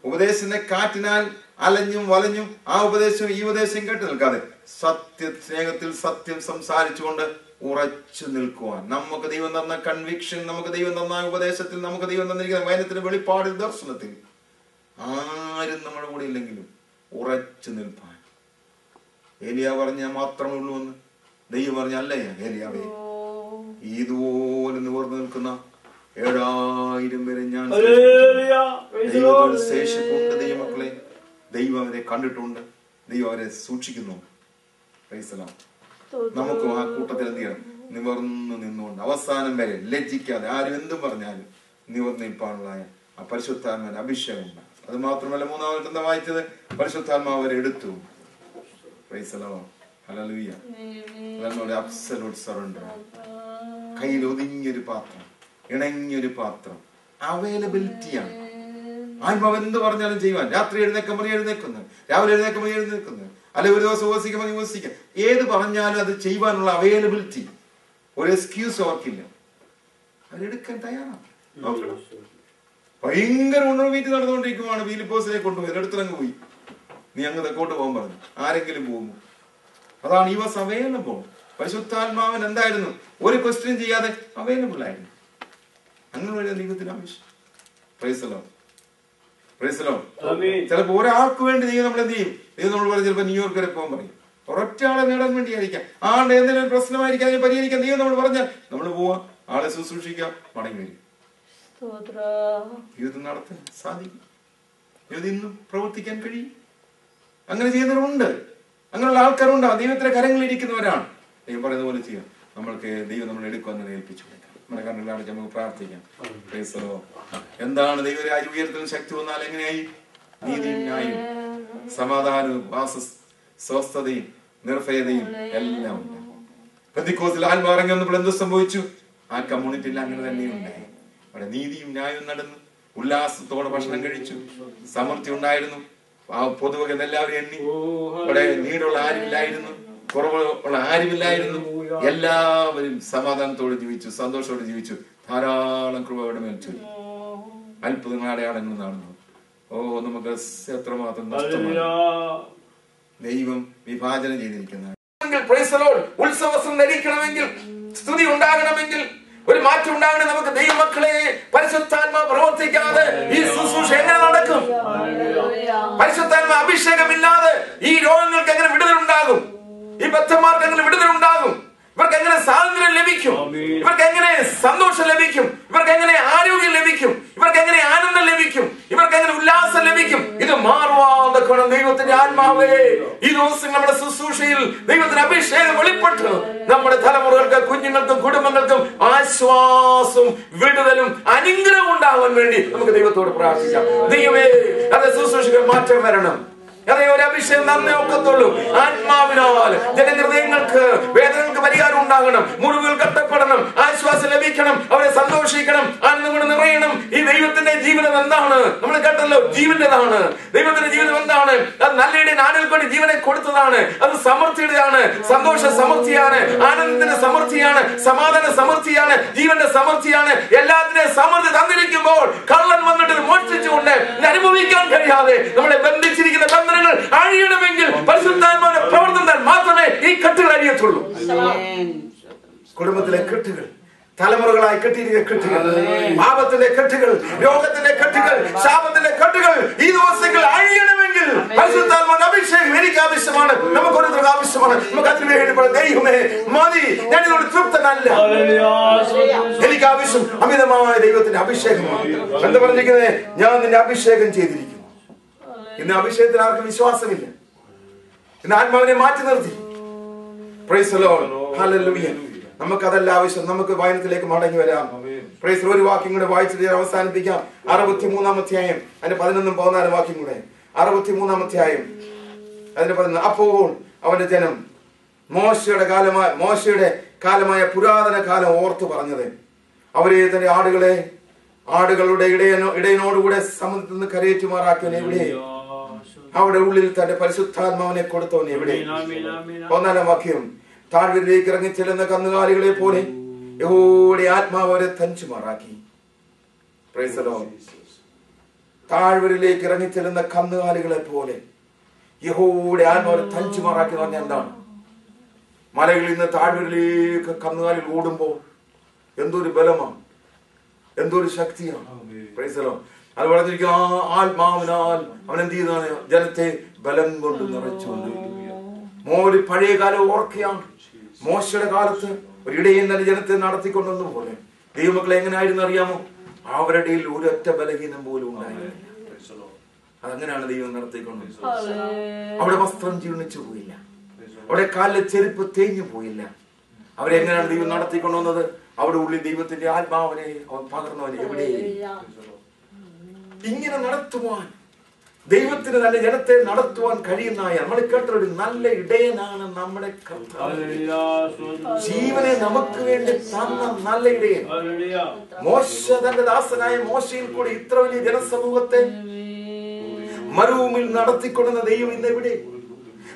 ഉപദേശത്തിന്റെ കാറ്റിനാൽ അലഞ്ഞും വലഞ്ഞും ആ ഉപദേശം ഈ ഉപദേശം കേട്ട് നിൽക്കാതെ സ്നേഹത്തിൽ സത്യം സംസാരിച്ചുകൊണ്ട് ഉറച്ചു നിൽക്കുവാൻ. നമുക്ക് ദൈവം തന്ന കൺവിക്ഷൻ, നമുക്ക് ദൈവം തന്ന ഉപദേശത്തിൽ, നമുക്ക് ദൈവം തന്നിരിക്കുന്ന വചനത്തിന്റെ വെളിപ്പാടിൽ, ദർശനത്തിൽ ആരും നമ്മുടെ കൂടെ ഇല്ലെങ്കിലും ഉറച്ചു നിൽപ്പാൻ. ഏലിയ പറഞ്ഞ മാത്രമേ ഉള്ളൂ എന്ന് ദൈവം പറഞ്ഞല്ലേ? ഏലിയാവേ, ഇതുപോലെ നിവർന്നു നിൽക്കുന്ന 7000 പേരെ ഞാൻ ശേഷിപ്പുണ്ട്. ദൈവമക്കളെ, ദൈവം അവരെ കണ്ടിട്ടുണ്ട്, ദൈവം അവരെ സൂക്ഷിക്കുന്നു. നമുക്കും ആ കൂട്ടത്തിൽ എന്ത് ചെയ്യണം? നിവർന്നു നിന്നുകൊണ്ട് അവസാനം വരെ ലജ്ജിക്കാതെ, ആരും എന്തും പറഞ്ഞാലും നിവർന്നു നിൽപ്പാനുള്ളതായ ആ പരിശുദ്ധാത്മാവിന്റെ അഭിഷേകം. അത് മാത്രമല്ല, മൂന്നാമത്തെ എന്താ വായിച്ചത്? പരിശുദ്ധാത്മാവ് അവരെ എടുത്തു. Price the Lord. ഹല്ലേലൂയ. അതാണ് അബ്സല്യൂട്ട് സറണ്ടർ. കയ്യിൽ ഒതുങ്ങിയൊരു പാത്രം, ഇണങ്ങിയൊരു പാത്രം, അവൈലബിലിറ്റിയാണ്. ആത്മാവ് എന്ത് പറഞ്ഞാലും ചെയ്യുവാൻ. രാത്രി എഴുന്നേക്കുമ്പോൾ എഴുന്നേക്കുന്നു, രാവിലെ എഴുന്നേക്കുമ്പോൾ എഴുന്നേക്കുന്നു, അല്ലെ ഒരു ദിവസം ഉപസിക്കുമ്പോൾ ഉപസിക്കാം. ഏത് പറഞ്ഞാലും അത് ചെയ്യുവാനുള്ള അവൈലബിലിറ്റി, ഒരു എക്സ്ക്യൂസ് അവർക്കില്ല. അവരെടുക്കാൻ തയ്യാറാണ്. ഭയങ്കര ഉണർവീറ്റ് നടന്നുകൊണ്ടിരിക്കുവാണ്. ഫിലിപ്പോസിനെ കൊണ്ടുപോയി എടുത്തിറങ്ങ് പോയി. നീ അങ്ങ് തെക്കോട്ട് പോകാൻ പറഞ്ഞു. ആരെങ്കിലും പോകുമോ? അതാണ് ഈ വാസ് അവൈലബിൾ. പരിശുദ്ധാത്മാവൻ എന്തായിരുന്നു? ഒരു ക്വസ്റ്റ്യൻ ചെയ്യാതെ അവൈലബിൾ ആയിരുന്നു. അങ്ങനെ ദൈവത്തിന് ആവശ്യം. Price the Lord. Price the Lord. ചിലപ്പോ ഒരാൾക്ക് വേണ്ടി ദൈവം നമ്മൾ എന്ത് ചെയ്യും? ദൈവം നമ്മൾ പറഞ്ഞ ചിലപ്പോൾ ന്യൂയോർക്ക് വരെ പോകാൻ പറയും. ഒരൊറ്റ ആളെ നേടാൻ വേണ്ടിയായിരിക്കാം, ആളുടെ എന്തെങ്കിലും ഒരു പ്രശ്നമായിരിക്കാം, അതിനെ പരിഹരിക്കാൻ ദൈവം നമ്മൾ പറഞ്ഞാൽ നമ്മൾ പോവാ, ആളെ ശുശ്രൂഷിക്കാം, മടങ്ങി വരും. ജീവിതം നടത്താൻ സാധിക്കും. ജീവിതം ഇന്നും പ്രവർത്തിക്കാൻ കഴിയും. അങ്ങനെ ചെയ്യുന്നവരുണ്ട്, അങ്ങനെയുള്ള ആൾക്കാരുണ്ടാവും. ദൈവത്തിന്റെ കരങ്ങളിൽ ഇരിക്കുന്നവരാണ്. ദൈവം പറയുന്ന പോലെ ചെയ്യാം. നമ്മൾക്ക് ദൈവം നമ്മൾ എടുക്കുമെന്ന് ഏൽപ്പിച്ചു കൊടുക്കാം. നമ്മുടെ കണ്ണുകളാണ് നമുക്ക് പ്രാർത്ഥിക്കാം. എന്താണ് ദൈവരാജ്യ ഉയരത്തിൽ ശക്തി വന്നാൽ എങ്ങനെയായി? നീതിയും ന്യായവും സമാധാനവും സ്വസ്ഥതയും നിർഭയതയും എല്ലാം ഉണ്ട്. പെന്തിക്കോസ്തിൽ ആത്മാവ് ഇറങ്ങി വന്നപ്പോൾ എന്ത് സംഭവിച്ചു? ആ കമ്മ്യൂണിറ്റിയിൽ അങ്ങനെ തന്നെ ഉണ്ടായി. അവിടെ നീതിയും ന്യായവും നടന്നു, ഉല്ലാസത്തോടെ ഭക്ഷണം കഴിച്ചു, സമൃദ്ധി ഉണ്ടായിരുന്നു. ആ പൊതുവെ എല്ലാവരും എണ്ണി. അവിടെ നീടുള്ള ആരുമില്ലായിരുന്നു, കുറവുള്ള ആരുമില്ലായിരുന്നു. എല്ലാവരും സമാധാനത്തോടെ ജീവിച്ചു, സന്തോഷത്തോടെ ജീവിച്ചു. ധാരാളം കൃപയുടെ മേൽ ചൊല്ലി അത്ഭുതങ്ങൾ, അടയാളങ്ങൾ നടന്നു. ഓ, നമുക്ക് എത്രമാത്രം നഷ്ടമാണ്. ദൈവം വിഭാജനം ചെയ്തിരിക്കുന്നത്. ഉത്സവം ധരിക്കണമെങ്കിൽ, സ്തുതി ഉണ്ടാകണമെങ്കിൽ, ഒരു മാറ്റം ഉണ്ടാകണം. നമുക്ക് ദൈവമക്കളെ പരിശുദ്ധാത്മാ പ്രവർത്തിക്കാതെ ഈ ശുശ്രൂഷ എങ്ങനെ നടക്കും? പരിശുദ്ധാത്മാ അഭിഷേകമില്ലാതെ ഈ രോഗങ്ങൾക്ക് എങ്ങനെ വിടുതലുണ്ടാകും? ഈ ബദ്ധന്മാർക്ക് എങ്ങനെ വിടുതലുണ്ടാകും? ഇവർക്ക് എങ്ങനെ സ്വാതന്ത്ര്യം ലഭിക്കും? ഇവർക്ക് എങ്ങനെ സന്തോഷം ലഭിക്കും? ഇവർക്ക് എങ്ങനെ ആരോഗ്യം ലഭിക്കും? ഇവർക്ക് എങ്ങനെ ആനന്ദം ലഭിക്കും? ഇവർക്ക് എങ്ങനെ ഉല്ലാസം ലഭിക്കും? ഇത് മാറുവാതെ ദൈവത്തിന്റെ ആത്മാവേ ഈ ദിവസം നമ്മുടെ ശുശ്രൂഷയിൽ ദൈവത്തിന്റെ അഭിഷേകം വെളിപ്പെട്ട് നമ്മുടെ തലമുറകൾക്ക്, കുഞ്ഞുങ്ങൾക്കും കുടുംബങ്ങൾക്കും ആശ്വാസവും വിടുതലും അനുഗ്രഹം ഉണ്ടാവാൻ വേണ്ടി നമുക്ക് ദൈവത്തോട് പ്രാർത്ഥിക്കാം. ദൈവമേ, അത് ശുശ്രൂഷകൾ മാറ്റം വരണം. അതേ, ഒരു അഭിഷേകം നന്നേ ഒക്കത്തുള്ളൂ. ആത്മാവിനാൽ ജനഹൃദയങ്ങൾക്ക്, വേദനകൾക്ക് പരിഹാരം ഉണ്ടാകണം, മുറിവുകൾ കെട്ടപ്പെടണം, ആശ്വാസം ലഭിക്കണം, അവരെ സന്തോഷിക്കണം, ആനന്ദം കൊണ്ട് നിറയണം. ഈ ദൈവത്തിന്റെ ജീവിതം എന്താണ്? നമ്മൾ കേട്ടല്ലോ, ജീവന്റേതാണ്. ദൈവത്തിന്റെ ജീവിതം എന്താണ്? അത് നല്ലയുടെ നാടുകൾക്ക് വേണ്ടി ജീവനെ കൊടുത്തതാണ്. അത് സമൃദ്ധിയുടെയാണ്, സന്തോഷ സമൃദ്ധിയാണ്, ആനന്ദത്തിന്റെ സമൃദ്ധിയാണ്, സമാധാന സമൃദ്ധിയാണ്, ജീവന്റെ സമൃദ്ധിയാണ്. എല്ലാത്തിനെയും സമൃദ്ധി തന്നിരിക്കുമ്പോൾ കള്ളൻ വന്നിട്ട് മോഷ്ടിച്ചുകൊണ്ട് അനുഭവിക്കാൻ കഴിയാതെ നമ്മളെ ബന്ധിച്ചിരിക്കുന്ന ബന്ധനങ്ങൾ അഴിയണമെങ്കിൽ പരിശുദ്ധാത്മാവിന്റെ പ്രവർത്തനം മാത്രമേ ഈ കെട്ടുകൾ അഴിയത്തുള്ളൂ. കുടുംബത്തിലെ കെട്ടുകൾ, തലമുറകളായി കെട്ടിയിരിക്കുന്ന കെട്ടുകൾ, പാപത്തിന്റെ കെട്ടുകൾ, രോഗത്തിന്റെ കെട്ടുകൾ, ശാപത്തിന്റെ കെട്ടുകൾ ഈ ദിവസങ്ങൾ അഴിയണമെങ്കിൽ പരിശുദ്ധാത്മാവിന്റെ അഭിഷേകം എനിക്ക് ആവശ്യമാണ്. നമുക്ക് ഓരോരുത്തർക്ക് ആവശ്യമാണ്. നമുക്ക് അതിനു വേണ്ടി ദൈവമേ മതി, ഞാൻ ഇതോട് തൃപ്തനല്ല, എനിക്ക് ആവശ്യം അമിതമായ ദൈവത്തിന്റെ അഭിഷേകമാണ്. എന്താ പറഞ്ഞിരിക്കുന്നത്? ഞാൻ നിന്നെ അഭിഷേകം ചെയ്തിരിക്കുന്നു. ഇന്ന് അഭിഷേകത്തിന് ആർക്കും വിശ്വാസമില്ല. ഇന്ന് ആത്മാവിനെ മാറ്റി നിർത്തി. Price the Lord. ഹല്ലേലൂയ. നമുക്കതല്ല ആവശ്യം. നമുക്ക് വായനത്തിലേക്ക് മടങ്ങി വരാം. പ്രൈസ്. ഒരു വാക്യം കൂടെ വായിച്ചിട്ട് അവസാനിപ്പിക്കാം. 63-ാം അധ്യായം അതിന്റെ 11-14 വാക്യം കൂടെ. 63-ാം അധ്യായം അതിന്റെ 11. അപ്പോൾ അവന്റെ ജനം മോശയുടെ കാലമായ പുരാതന കാലം ഓർത്തു പറഞ്ഞത്, അവരെ തന്റെ ആടുകളുടെ ഇടയനോടുകൂടെ സമുദ്രത്തിൽ നിന്ന് കരയേറ്റുമാറാക്കിയവൻ എവിടെ? അവിടെ ഉള്ളിൽ തന്റെ പരിശുദ്ധാത്മാവിനെ കൊടുത്തവൻ എവിടെ? 1-ാം വാക്യം. താഴ്വരയിലേക്ക് ഇറങ്ങി ചെല്ലുന്ന കന്നുകാലികളെ പോലെ യഹോവയുടെ ആത്മാവ് അവരെ തഞ്ചുമാറാക്കി. Praise the lord. താഴ്വരയിലേക്ക് ഇറങ്ങി ചെല്ലുന്ന കന്നുകാലികളെ പോലെ യഹോവയുടെ ആത്മാവ് തഞ്ചുമാറാക്കി എന്ന് പറഞ്ഞാൽ എന്താണ്? മലകളിൽ നിന്ന് താഴ്വരയിലേക്ക് കന്നുകാലികൾ ഓടുമ്പോൾ എന്തൊരു ബലമാണ്, എന്തൊരു ശക്തിയാണ്. Price the Lord. അത് പറഞ്ഞിരിക്കും, ആ ആത്മാവിനാൽ അവൻ എന്ത് ചെയ്യുന്നതാണ്? ജനത്തെ ബലം കൊണ്ട് നിറച്ചുകൊണ്ട്. മോര് പഴയ കാലം ഓർക്കുകയാണ്. മോശയുടെ കാലത്ത് ഒരു ഇടയൻ തന്നെ ജനത്തെ നടത്തിക്കൊണ്ടുവന്ന പോലെ ദൈവമക്കളെ എങ്ങനെയായിരുന്നു അറിയാമോ? അവരുടെ ഒരൊറ്റ ബലഹീനം പോലും ഉണ്ടായില്ല. അതങ്ങനെയാണ് ദൈവം നടത്തിക്കൊണ്ടത്. അവിടെ വസ്ത്രം ജീർണിച്ചു പോയില്ല, അവിടെ കാലിലെ ചെരുപ്പ് തേഞ്ഞു പോയില്ല. അവരെങ്ങനെയാണ് ദൈവം നടത്തിക്കൊണ്ടുവന്നത്? അവിടെ ഉള്ളിൽ ദൈവത്തിന്റെ ആത്മാവിനെ അവൻ പകർന്നവൻ എവിടെ? ഇങ്ങനെ നടത്തുവാൻ, ദൈവത്തിന് നല്ല ജനത്തെ നടത്തുവാൻ കഴിയുന്നതായ നമ്മൾ കേട്ട ഒരു നല്ല ഇടയനാണ് നമ്മുടെ കർത്താവ്. ജീവനെ നമുക്ക് വേണ്ടി തന്ന നല്ല ഇടയൻ. മോശ തന്റെ ദാസനായ മോശയിൽ കൂടി ഇത്ര വലിയ ജനസമൂഹത്തെ മരുഭൂമിയിൽ നടത്തിക്കൊണ്ടുന്ന ദൈവം ഇന്ന് എവിടെ?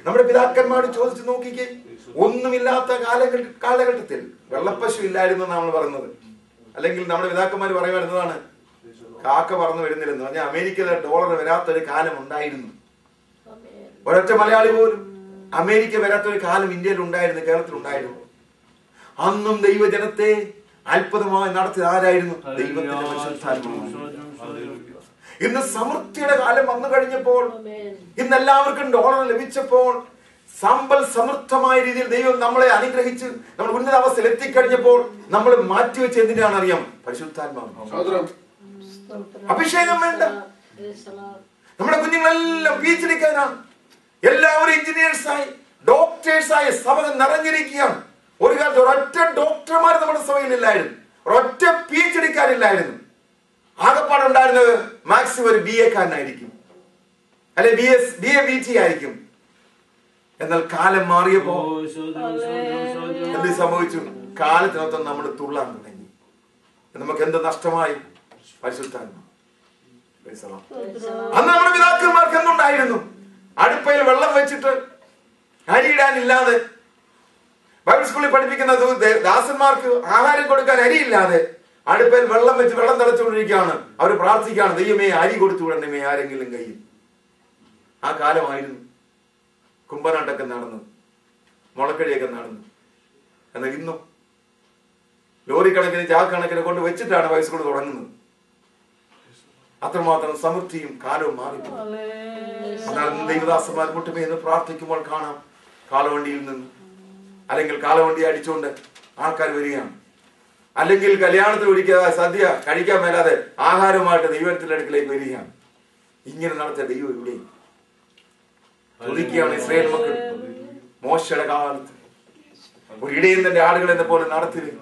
നമ്മുടെ പിതാക്കന്മാരോട് ചോദിച്ചു നോക്കിക്കേ. ഒന്നുമില്ലാത്ത കാലഘട്ടത്തിൽ വെള്ളപ്പശു ഇല്ലായിരുന്നു നമ്മൾ പറയുന്നത്. അല്ലെങ്കിൽ നമ്മുടെ പിതാക്കന്മാർ പറയുന്നതാണ് കാക്ക പറന്നു വരുന്നില്ലെന്ന് പറഞ്ഞാൽ അമേരിക്കയിലെ ഡോളർ വരാത്തൊരു കാലം ഉണ്ടായിരുന്നു. ഒരൊറ്റ മലയാളി പോലും അമേരിക്ക വരാത്തൊരു കാലം ഇന്ത്യയിൽ ഉണ്ടായിരുന്നു, കേരളത്തിൽ ഉണ്ടായിരുന്നു. അന്നും ദൈവജനത്തെ അത്ഭുതമായി നടത്തിയത് ആരായിരുന്നു? ദൈവത്തിന്റെ പരിശുദ്ധാത്മാവാണ്. ഇന്ന് സമൃദ്ധിയുടെ കാലം വന്നു കഴിഞ്ഞപ്പോൾ, ഇന്ന് എല്ലാവർക്കും ഡോളർ ലഭിച്ചപ്പോൾ, സമ്പൽ സമൃദ്ധമായ രീതിയിൽ ദൈവം നമ്മളെ അനുഗ്രഹിച്ച് നമ്മൾ ഉന്നത അവസ്ഥയിൽ എത്തിക്കഴിഞ്ഞപ്പോൾ നമ്മൾ മാറ്റിവെച്ച് എന്തിനാണ് അറിയാം? പരിശുദ്ധാത്മാവ്. അഭിഷേകം വേണ്ട. നമ്മുടെ കുഞ്ഞുങ്ങളെല്ലാം PhD ക്കാരാണ്, എല്ലാവരും എഞ്ചിനീയേഴ്സായി, ഡോക്ടേഴ്സായി സഭ നിറഞ്ഞിരിക്കുകയാണ്. ഒരു കാലത്ത് ഒരൊറ്റ ഡോക്ടർമാർ നമ്മുടെ സഭയിലില്ലായിരുന്നു, ഒരൊറ്റ PhD ക്കാരില്ലായിരുന്നു. ആകെപ്പാടുണ്ടായിരുന്നത് മാക്സിമം ഒരു BA കാരനായിരിക്കും, അല്ലെ BA-BT ആയിരിക്കും. എന്നാൽ കാലം മാറിയപ്പോ എന്ത് സംഭവിച്ചു? കാലത്തിനൊപ്പം നമ്മൾ തുള്ളാൻ തുടങ്ങി. നമുക്ക് എന്ത് നഷ്ടമായി? പരിശുദ്ധാത്മാവ്. അന്ന് നമ്മുടെ പിതാക്കന്മാർക്ക് എന്തുണ്ടായിരുന്നു? അടുപ്പയിൽ വെള്ളം വെച്ചിട്ട് അരിയിടാനില്ലാതെ, ബൈബിൾ സ്കൂളിൽ പഠിപ്പിക്കുന്ന ദാസന്മാർക്ക് ആഹാരം കൊടുക്കാൻ അരിയില്ലാതെ അടുപ്പയിൽ വെള്ളം വെച്ച് വെള്ളം തിളച്ചുകൊണ്ടിരിക്കുകയാണ്. അവർ പ്രാർത്ഥിക്കുകയാണ്, ദൈവമേ അരി കൊടുത്തു വിടണമേ ആരെങ്കിലും കയ്യിൽ. ആ കാലമായിരുന്നു കുമ്പനാട്ടൊക്കെ നടന്നു, മുളക്കടിയൊക്കെ നടന്നു. എന്നാൽ ഇന്നും ലോറി കണക്കിന് ചാക്കണക്കിന് കൊണ്ട് വെച്ചിട്ടാണ് ബൈബിൾ സ്കൂൾ തുടങ്ങുന്നത്. അത്രമാത്രം സമൃദ്ധിയും കാലവും മാറി. എന്നാൽ ദൈവദാസന്മാർ മുട്ടുമേന്ന് പ്രാർത്ഥിക്കുമ്പോൾ കാണാം, കാളവണ്ടിയിൽ നിന്ന് അല്ലെങ്കിൽ കാളവണ്ടി അടിച്ചുകൊണ്ട് ആൾക്കാർ വരികയാണ്. അല്ലെങ്കിൽ കല്യാണത്തിൽ ഒരിക്കൽ സദ്യ കഴിക്കാൻ മേലാതെ ആഹാരവുമായിട്ട് ദൈവത്തിന്റെ അടുക്കിലേക്ക് വരികയാണ്. ഇങ്ങനെ നടത്തിയ ദൈവം ഇവിടെ ചോദിക്കുകയാണ്. ഇസ്രായേൽ മക്കൾ മോശയുടെ കാലത്ത് ഒരു ഇടയൻ തന്റെ ആടുകളെ എന്ന പോലെ നടത്തിയിരുന്നു.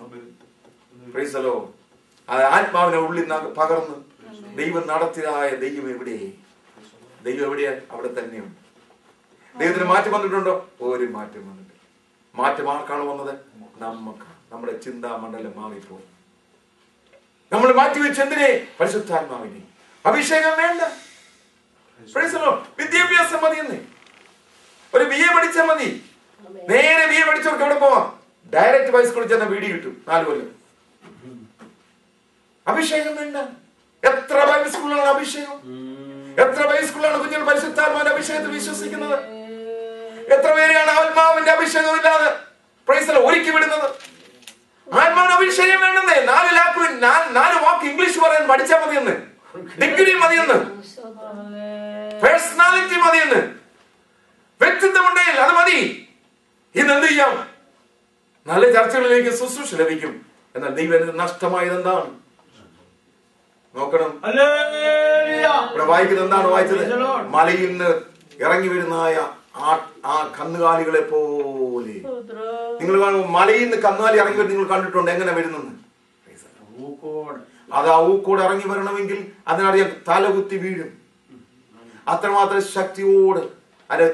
അത് ആത്മാവിനെ ഉള്ളിൽ പകർന്ന് ദൈവം നടത്തിയതായ ദൈവം എവിടെ? ദൈവം എവിടെയാ? അവിടെ തന്നെയുണ്ട്. ദൈവത്തിന് മാറ്റം വന്നിട്ടുണ്ടോ? ഒരു മാറ്റം വന്നിട്ട്. മാറ്റം ആർക്കാണ് വന്നത്? നമുക്ക്. നമ്മുടെ ചിന്താമണ്ഡലം മാറിപ്പോകും. നമ്മൾ മാറ്റിവെച്ച് എന്തിനെ? പരിശുദ്ധാത്മാവിനെ. അഭിഷേകം വേണ്ട. വിദ്യാഭ്യാസം മതിയെന്ന്. ഒരു BA പഠിച്ചാൽ മതി. നേരെ BA പഠിച്ചവർക്ക് എവിടെ പോവാം? ഡയറക്റ്റ് ബൈബിൾ സ്കൂളിൽ ചെന്ന വീഡിയോ കിട്ടും 4 കൊല്ലം. അഭിഷേകം വേണ്ട. എത്ര ബൈബിൾ സ്കൂളിലാണ് അഭിഷേകം? എത്ര ബൈബിൾ സ്കൂളിലാണ് കുഞ്ഞുങ്ങൾ പരിശുദ്ധാത്മാവിന്റെ അഭിഷേകത്തിൽ വിശ്വസിക്കുന്നത്? എത്ര പേരെയാണ് ആത്മാവിന്റെ അഭിഷേകം ഇല്ലാതെ ഒരുക്കി വിടുന്നത്? ആത്മാവിന്റെ അഭിഷേകം വേണമെന്നേ. 4 വാക്ക് ഇംഗ്ലീഷ് പറയാൻ പഠിച്ചാൽ മതിയെന്ന്, ഡിഗ്രി മതിയെന്ന്, പേഴ്സണാലിറ്റി മതിയെന്ന്, വ്യക്തിത്വമുണ്ടെങ്കിൽ അത് മതി. ഇന്ന് എന്ത് ചെയ്യാം? നല്ല ചർച്ചകളിലേക്ക് ശുശ്രൂഷ ലഭിക്കും. എന്നാൽ ദൈവത്തിന് നഷ്ടമായത് എന്താണ്? നോക്കണം. ഇവിടെ വായിക്കുന്നത് എന്താണ് വായിച്ചത്? മലയിൽ നിന്ന് ഇറങ്ങി വരുന്നതായ ആ കന്നുകാലികളെ പോലെ. നിങ്ങൾ മലയിൽ നിന്ന് കന്നുകാലി ഇറങ്ങി വരും. നിങ്ങൾ കണ്ടിട്ടുണ്ട് എങ്ങനെ വരുന്നെന്ന്? അത് ആ ഊക്കോട് ഇറങ്ങി വരണമെങ്കിൽ അതിനറിയാം തലകുത്തി വീഴും. അത്രമാത്രം ശക്തിയോട് അല്ലെ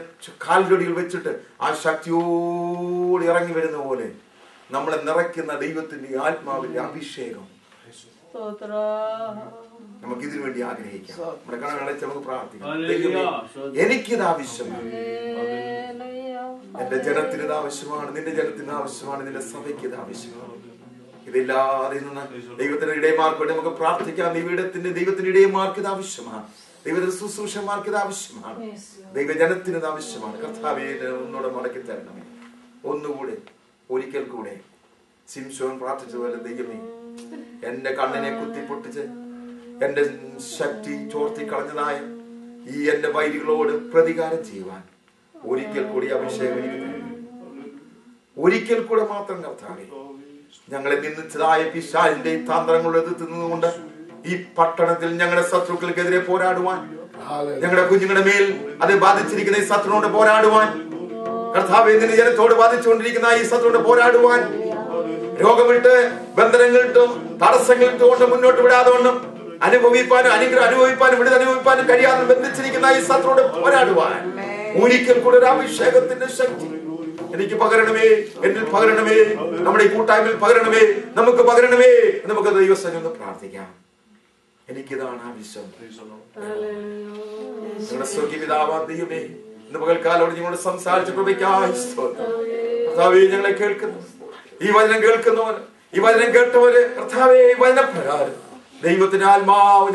കാൽജോടികൾ വെച്ചിട്ട് ആ ശക്തിയോട് ഇറങ്ങി വരുന്ന പോലെ നമ്മളെ നിറയ്ക്കുന്ന ദൈവത്തിന്റെ ആത്മാവിന്റെ അഭിഷേകം നമുക്ക് ഇതിനു വേണ്ടി ആഗ്രഹിക്കാം. നമ്മുടെ കണ്ണടച്ച് നമുക്ക് പ്രാർത്ഥിക്കാം. എനിക്കിത് ആവശ്യമാണ്, എന്റെ ജനത്തിന് ഇത് ആവശ്യമാണ്, നിന്റെ ജനത്തിന് ആവശ്യമാണ്, നിന്റെ സഭയ്ക്ക് ഇത് ആവശ്യമാണ്. ഇതില്ലാതെ നിന്ന് ദൈവത്തിന്റെ ഇടയമാർക്ക് വേണ്ടി നമുക്ക് പ്രാർത്ഥിക്കാം. ദൈവത്തിന്റെ ഇടയമാർക്ക് ഇത് ആവശ്യമാണ്, ദൈവത്തിന്റെ ശുശ്രൂഷമാർക്ക് ഇത് ആവശ്യമാണ്, ദൈവജനത്തിന് ഇത് ആവശ്യമാണ്. കർത്താവേ ഒന്നുകൂടെ മടക്കി തരണമേ. ഒന്നുകൂടെ ഒരിക്കൽ കൂടെ ശിംശോൻ പ്രാർത്ഥിച്ചതുപോലെ ദൈവമേ എന്റെ കണ്ണിനെ കുത്തിപ്പൊട്ടിച്ച് എന്റെ ശക്തി ചോർത്തി കളഞ്ഞതായ ഈ എന്റെ വൈരികളോട് പ്രതികാരം ചെയ്യുവാൻ ഒരിക്കൽ കൂടി അഭിഷേകം, ഒരിക്കൽ കൂടെ മാത്രം കർത്താവേ ഞങ്ങളെ നിന്ദിച്ചതായ പിശാചിന്റെ തന്ത്രങ്ങളെ എതിർത്ത് നിന്നുകൊണ്ട് ഈ പട്ടണത്തിൽ ഞങ്ങളുടെ ശത്രുക്കൾക്കെതിരെ പോരാടുവാൻ, ഞങ്ങളുടെ കുഞ്ഞുങ്ങളുടെ മേൽ അത് ബാധിച്ചിരിക്കുന്ന ഈ ശത്രുവിനോട് പോരാടുവാൻ, കർത്താവേ നിന്റെ ജനത്തോട് ബാധിച്ചുകൊണ്ടിരിക്കുന്ന ഈ ശത്രുവിനോട് പോരാടുവാൻ, രോഗമിട്ട് ബന്ധനങ്ങളിട്ടും തടസ്സങ്ങളിട്ടുകൊണ്ട് മുന്നോട്ട് വിടാതെ വണ്ണം അനുഭവിപ്പാനും അനുഭവിപ്പാനും വിടുതൽ അനുഭവിപ്പാനും കഴിയാതെ ബന്ധിച്ചിരിക്കുന്ന ഈ ശത്രുവോട് പോരാടുവാൻ ഒരിക്കൽ കൂടെ ഒരു അഭിഷേകത്തിന്റെ ശക്തി എനിക്ക് പകരണമേ, എന്നിൽ പകരണമേ, നമ്മുടെ ഈ കൂട്ടായ്മയിൽ പകരണമേ, നമുക്ക് പകരണമേ. നമുക്ക് ദൈവസന്നിധിയിൽ ഒന്ന് പ്രാർത്ഥിക്കാം. എനിക്കിതാണ് ആവശ്യം. ഞങ്ങളുടെ സ്വർഗീയ പിതാവാം ദൈവമേ, ഇന്ന് പകൽക്കാലോട് ഞങ്ങളോട് സംസാരിച്ച കൃപയ്ക്കായി സ്തോത്രം. കർത്താവേ, ഞങ്ങളെ കേൾക്കുന്നു, ഈ വചനം കേൾക്കുന്നവര്, ഈ വചനം കേട്ടവര്, കർത്താവേ, ഈ വചനപ്രകാരം ദൈവത്തിന്റെ ആത്മാവ്